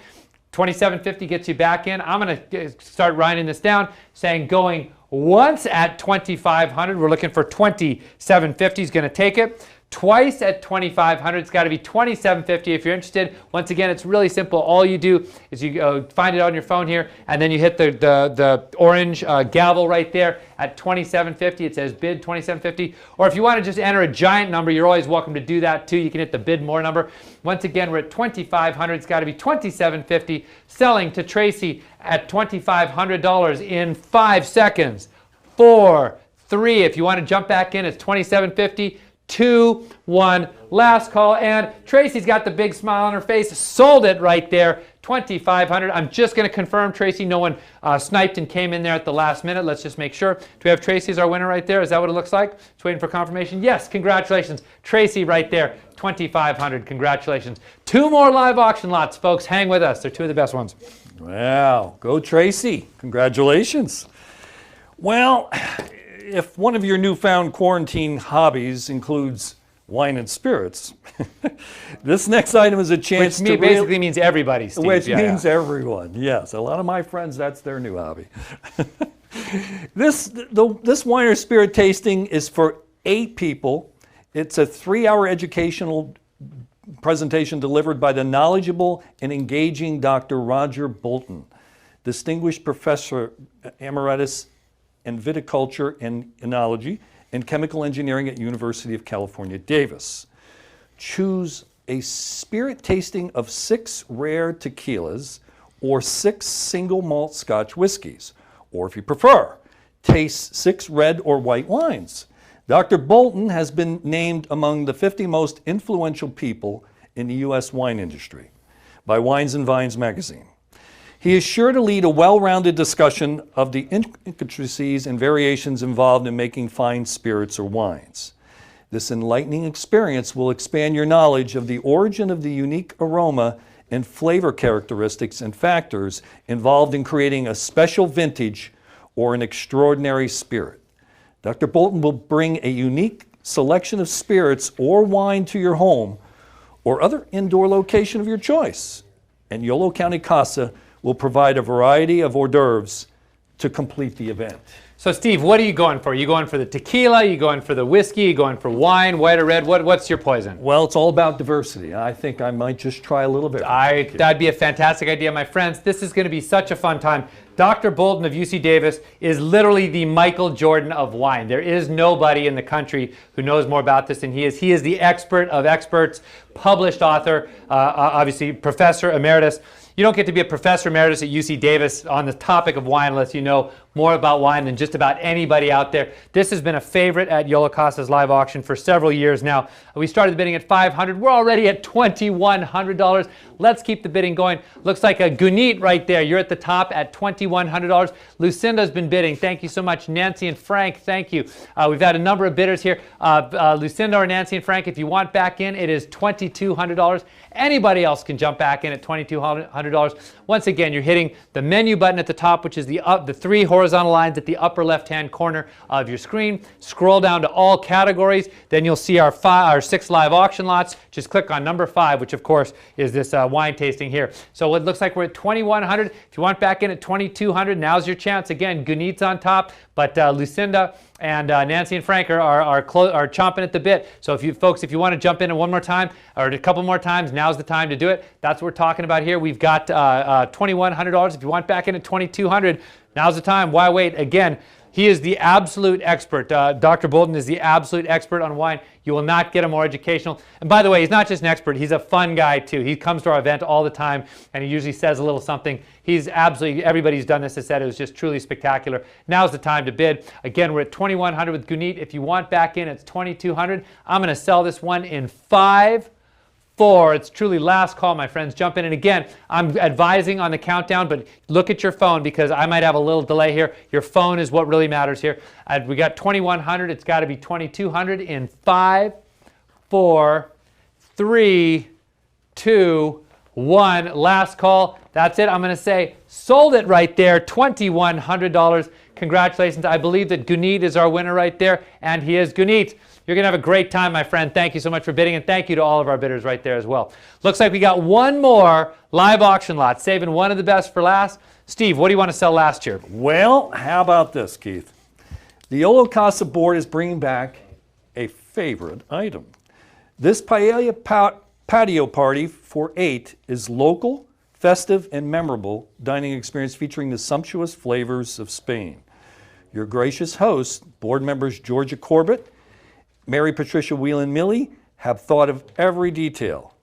$2,750 gets you back in. I'm going to start writing this down, saying going once at $2,500. We're looking for $2,750. He's going to take it. Twice at $2,500. It's got to be $2,750 if you're interested. Once again, it's really simple. All you do is you find it on your phone here, and then you hit the orange gavel right there at $2,750. It says bid $2,750. Or if you want to just enter a giant number, you're always welcome to do that too. You can hit the bid more number. Once again, we're at $2,500. It's got to be $2,750. Selling to Tracy at $2,500 in 5 seconds. 4, 3. If you want to jump back in, it's $2,750. 2, 1, last call, and Tracy's got the big smile on her face. Sold it right there, $2,500. I'm just going to confirm, Tracy, no one sniped and came in there at the last minute. Let's just make sure. Do we have Tracy as our winner right there? Is that what it looks like? Just waiting for confirmation. Yes, congratulations. Tracy right there, $2,500. Congratulations. 2 more live auction lots, folks. Hang with us. They're 2 of the best ones. Wow, go Tracy. Congratulations. Well, if one of your newfound quarantine hobbies includes wine and spirits, this next item is a chance Which basically means everybody, Steve. Which means everyone, yes. A lot of my friends, that's their new hobby. This wine or spirit tasting is for 8 people. It's a 3-hour educational presentation delivered by the knowledgeable and engaging Dr. Roger Bolton, Distinguished Professor Emeritus in Viticulture and Enology and Chemical Engineering at University of California, Davis. Choose a spirit tasting of 6 rare tequilas or 6 single malt Scotch whiskeys, or if you prefer, taste 6 red or white wines. Dr. Bolton has been named among the 50 most influential people in the U.S. wine industry by Wines and Vines magazine. He is sure to lead a well-rounded discussion of the intricacies and variations involved in making fine spirits or wines. This enlightening experience will expand your knowledge of the origin of the unique aroma and flavor characteristics and factors involved in creating a special vintage or an extraordinary spirit. Dr. Bolton will bring a unique selection of spirits or wine to your home or other indoor location of your choice. And Yolo County CASA will provide a variety of hors d'oeuvres to complete the event. So Steve, what are you going for? Are you going for the tequila? Are you going for the whiskey? Are you going for wine, white or red? What's your poison? Well, it's all about diversity. I think I might just try a little bit. That'd be a fantastic idea, my friends. This is going to be such a fun time. Dr. Bolton of UC Davis is literally the Michael Jordan of wine. There is nobody in the country who knows more about this than he is. He is the expert of experts, published author, obviously professor emeritus. You don't get to be a professor emeritus at UC Davis on the topic of wine unless you know more about wine than just about anybody out there. This has been a favorite at Yolo CASA's live auction for several years now. We started the bidding at $500. We're already at $2,100. Let's keep the bidding going. Looks like a Gunit right there. You're at the top at $2,100. Lucinda's been bidding. Thank you so much. Nancy and Frank, thank you. We've had a number of bidders here. Lucinda or Nancy and Frank, if you want back in, it is $2,200. Anybody else can jump back in at $2,200. Once again, you're hitting the menu button at the top, which is the three horizontal lines at the upper left-hand corner of your screen. Scroll down to all categories. Then you'll see our 6 live auction lots. Just click on number 5, which of course is this wine tasting here. So it looks like we're at $2,100. If you want back in at $2,200, now's your chance. Again, Gunit's on top, but Lucinda and Nancy and Frank are chomping at the bit. So if you folks, if you want to jump in one more time or a couple more times, now's the time to do it. That's what we're talking about here. We've got $2,100. If you want back in at $2,200, now's the time. Why wait? Again, he is the absolute expert. Dr. Bolton is the absolute expert on wine. You will not get a more educational. And by the way, he's not just an expert, he's a fun guy too. He comes to our event all the time and he usually says a little something. He's absolutely, everybody's done this has said it was just truly spectacular. Now's the time to bid. Again, we're at $2,100 with Gunit. If you want back in, it's $2,200. I'm going to sell this one in 5, 4. It's truly last call, my friends. Jump in. And again, I'm advising on the countdown, but look at your phone because I might have a little delay here. Your phone is what really matters here. We got $2,100. It's got to be $2,200 in 5, 4, 3, 2, 1. Last call. That's it. I'm going to say sold it right there. $2,100. Congratulations. I believe that Gunit is our winner right there, and he is Gunit. You're going to have a great time, my friend. Thank you so much for bidding, and thank you to all of our bidders right there as well. Looks like we got one more live auction lot, saving one of the best for last. Steve, what do you want to sell last year? Well, how about this, Keith? The Yolo CASA board is bringing back a favorite item. This paella patio party for 8 is local, festive, and memorable dining experience featuring the sumptuous flavors of Spain. Your gracious hosts, board members Georgia Corbett, Mary Patricia Whelan-Milley, have thought of every detail.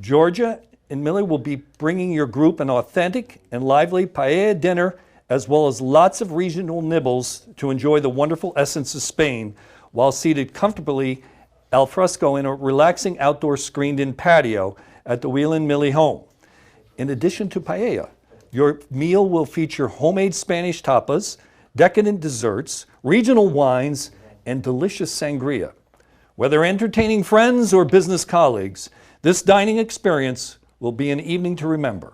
Georgia and Millie will be bringing your group an authentic and lively paella dinner, as well as lots of regional nibbles to enjoy the wonderful essence of Spain while seated comfortably al fresco in a relaxing outdoor screened-in patio at the Whelan-Milley home. In addition to paella, your meal will feature homemade Spanish tapas, decadent desserts, regional wines, and delicious sangria. Whether entertaining friends or business colleagues, this dining experience will be an evening to remember.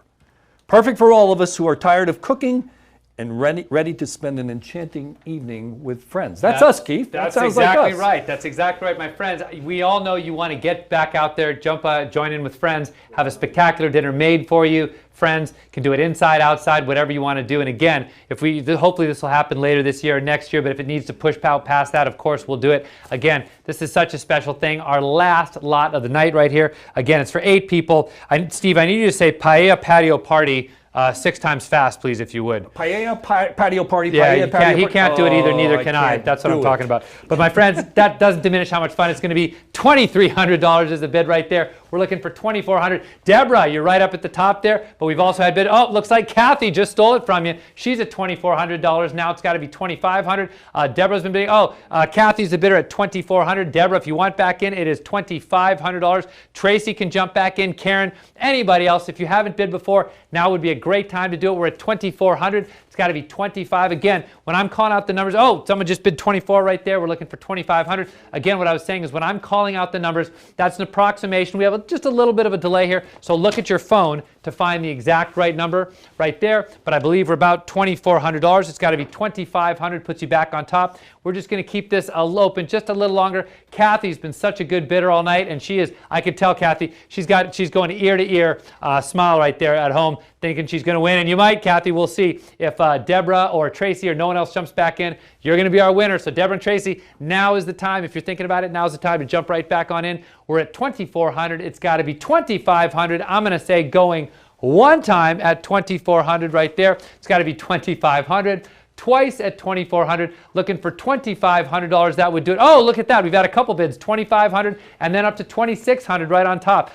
Perfect for all of us who are tired of cooking and ready to spend an enchanting evening with friends. That's us, Keith. That's that sounds exactly like us. right. That's exactly right, my friends. We all know you want to get back out there, join in with friends, have a spectacular dinner made for you. Friends can do it inside, outside, whatever you want to do. And again, hopefully this will happen later this year or next year, but if it needs to push out past that, of course, we'll do it. Again, this is such a special thing. Our last lot of the night right here. Again, it's for 8 people. Steve, I need you to say paella patio party 6 times fast, please, if you would. Paella patio party. Yeah, paella he can't do it either, neither can I. That's what I'm talking about. But my friends, that doesn't diminish how much fun it's going to be. $2,300 is the bid right there. We're looking for 2,400. Deborah, you're right up at the top there, but we've also had bid. Oh, looks like Kathy just stole it from you. She's at $2,400. Now it's got to be 2,500. Deborah's been bidding. Oh, Kathy's the bidder at 2,400. Deborah, if you want back in, it is $2,500. Tracy can jump back in. Karen, anybody else, if you haven't bid before, now would be a great time to do it. We're at 2,400. It's got to be 25. Again, when I'm calling out the numbers, oh, someone just bid 24 right there. We're looking for 2,500. Again, what I was saying is when I'm calling out the numbers, that's an approximation. We have just a little bit of a delay here, so look at your phone to find the exact right number right there. But I believe we're about $2,400. It's got to be 2,500, puts you back on top. We're just going to keep this open just a little longer. Kathy's been such a good bidder all night, and she is, I could tell Kathy, she's going ear to ear, smile right there at home, thinking she's going to win. And you might, Kathy, we'll see if Deborah or Tracy or no one else jumps back in. You're going to be our winner. So Deborah and Tracy, now is the time. If you're thinking about it, now's the time to jump right back on in. We're at 2,400. It's got to be 2,500. I'm going to say going one time at 2,400 right there. It's got to be 2,500. Twice at 2,400, looking for $2,500. That would do it. Oh, look at that. We've had a couple bids, 2,500 and then up to 2,600 right on top.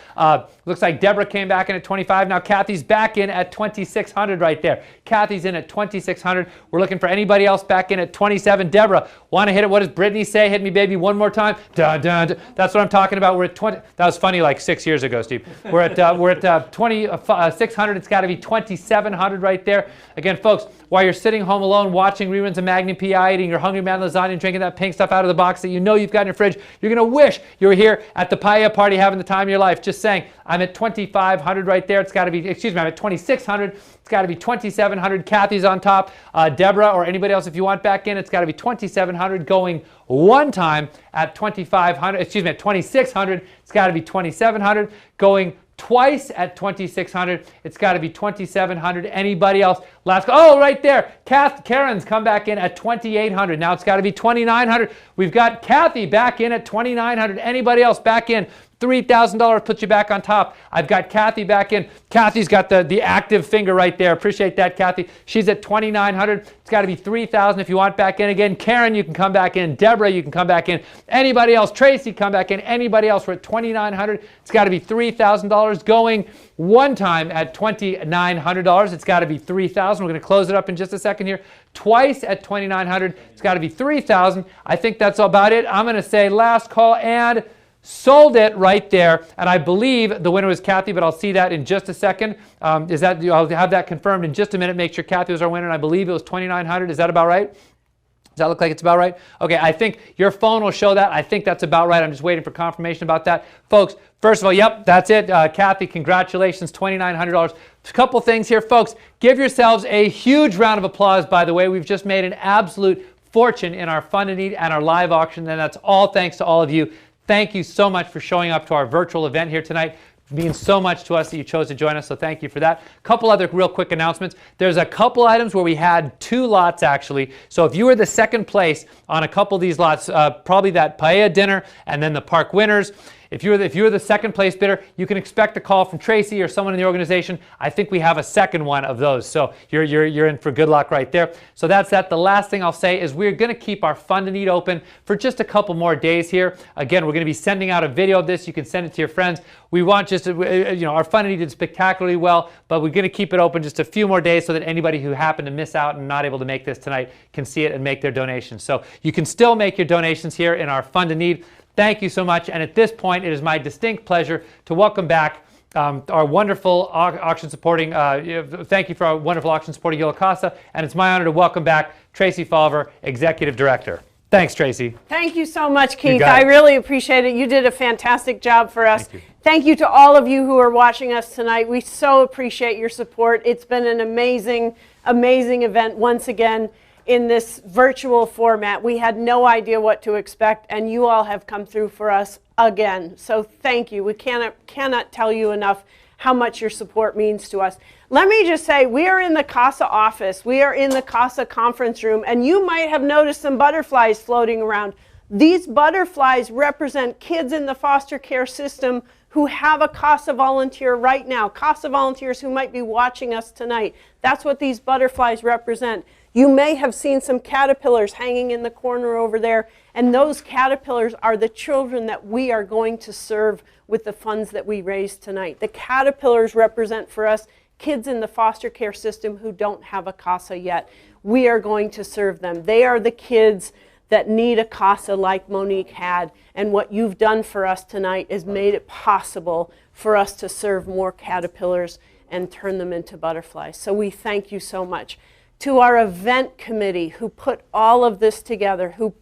Looks like Deborah came back in at 25. Now Kathy's back in at 2,600 right there. Kathy's in at 2,600. We're looking for anybody else back in at 27. Deborah, want to hit it? What does Brittany say? Hit me, baby, one more time. Dun, dun, dun. That's what I'm talking about. We're at 20. That was funny like 6 years ago, Steve. We're at 2,600. It's got to be 2,700 right there. Again, folks, while you're sitting home alone watching reruns of Magnum P.I., eating your Hungry Man lasagna and drinking that pink stuff out of the box that you know you've got in your fridge, you're going to wish you were here at the paella party having the time of your life. Just saying, I'm at 2,500 right there. It's got to be, excuse me, I'm at 2,600. It's got to be 2,700. Kathy's on top. Deborah or anybody else, if you want back in, it's got to be 2,700 going one time at 2,500. Excuse me, at 2,600. It's got to be 2,700 going twice at 2,600. It's got to be 2,700. Anybody else? Last. Oh, right there. Karen's come back in at 2,800. Now it's got to be 2,900. We've got Kathy back in at 2,900. Anybody else back in? $3,000 puts you back on top. I've got Kathy back in. Kathy's got the active finger right there. Appreciate that, Kathy. She's at 2,900. It's got to be 3,000 if you want back in again. Karen, you can come back in. Deborah, you can come back in. Anybody else? Tracy, come back in. Anybody else? We're at 2,900. It's got to be $3,000 going one time at $2,900. It's got to be 3,000. We're going to close it up in just a second here. Twice at 2,900. It's got to be 3,000. I think that's about it. I'm going to say last call and sold it right there, and I believe the winner was Kathy, but I'll see that in just a second. I'll have that confirmed in just a minute. Make sure Kathy was our winner, and I believe it was 2,900. Is that about right? Does that look like it's about right? Okay, I think your phone will show that. I think that's about right. I'm just waiting for confirmation about that. Folks, first of all, yep, that's it. Kathy, congratulations, $2,900. A couple things here, folks. Give yourselves a huge round of applause, by the way. We've just made an absolute fortune in our Fund and Need and our live auction, and that's all thanks to all of you. Thank you so much for showing up to our virtual event here tonight. It means so much to us that you chose to join us, so thank you for that. A couple other real quick announcements. There's a couple items where we had 2 lots actually. So if you were the second place on a couple of these lots, probably that paella dinner and then the park winners, if you're the second place bidder, you can expect a call from Tracy or someone in the organization. I think we have a second one of those, so you're in for good luck right there. So that's that. The last thing I'll say is we're going to keep our Fund and Need open for just a couple more days here. Again, we're going to be sending out a video of this. You can send it to your friends. We want just our Fund and Need did spectacularly well, but we're going to keep it open just a few more days so that anybody who happened to miss out and not able to make this tonight can see it and make their donations. So you can still make your donations here in our Fund and Need. Thank you so much, and at this point, it is my distinct pleasure to welcome back our wonderful auction supporting, thank you for our wonderful auction supporting Yolo CASA, and it's my honor to welcome back Tracy Falver, Executive Director. Thanks, Tracy. Thank you so much, Keith. I really appreciate it. You did a fantastic job for us. Thank you to all of you who are watching us tonight. We so appreciate your support. It's been an amazing, amazing event once again. In this virtual format. We had no idea what to expect, and you all have come through for us again. So thank you. We cannot tell you enough how much your support means to us. Let me just say, we are in the CASA office. We are in the CASA conference room, and you might have noticed some butterflies floating around. These butterflies represent kids in the foster care system who have a CASA volunteer right now, CASA volunteers who might be watching us tonight. That's what these butterflies represent. You may have seen some caterpillars hanging in the corner over there, And those caterpillars are the children that we are going to serve with the funds that we raised tonight. The caterpillars represent for us kids in the foster care system who don't have a CASA yet. We are going to serve them. They are the kids that need a CASA like Monique had, and what you've done for us tonight is made it possible for us to serve more caterpillars and turn them into butterflies. So we thank you so much. To our event committee who put all of this together, who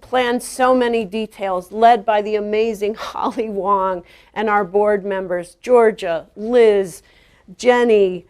planned so many details, led by the amazing Holly Wong and our board members, Georgia, Liz, Jenny,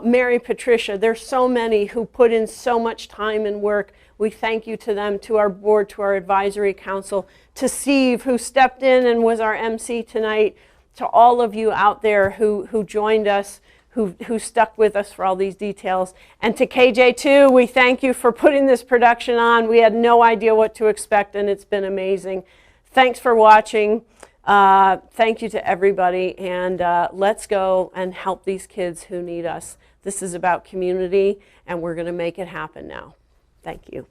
Mary Patricia. There's so many who put in so much time and work. We thank you to them, to our board, to our advisory council, to Steve, who stepped in and was our MC tonight, to all of you out there who joined us, who stuck with us for all these details. And to KJ too, we thank you for putting this production on. We had no idea what to expect, and it's been amazing. Thanks for watching. Thank you to everybody, and let's go and help these kids who need us. This is about community, and we're going to make it happen now. Thank you.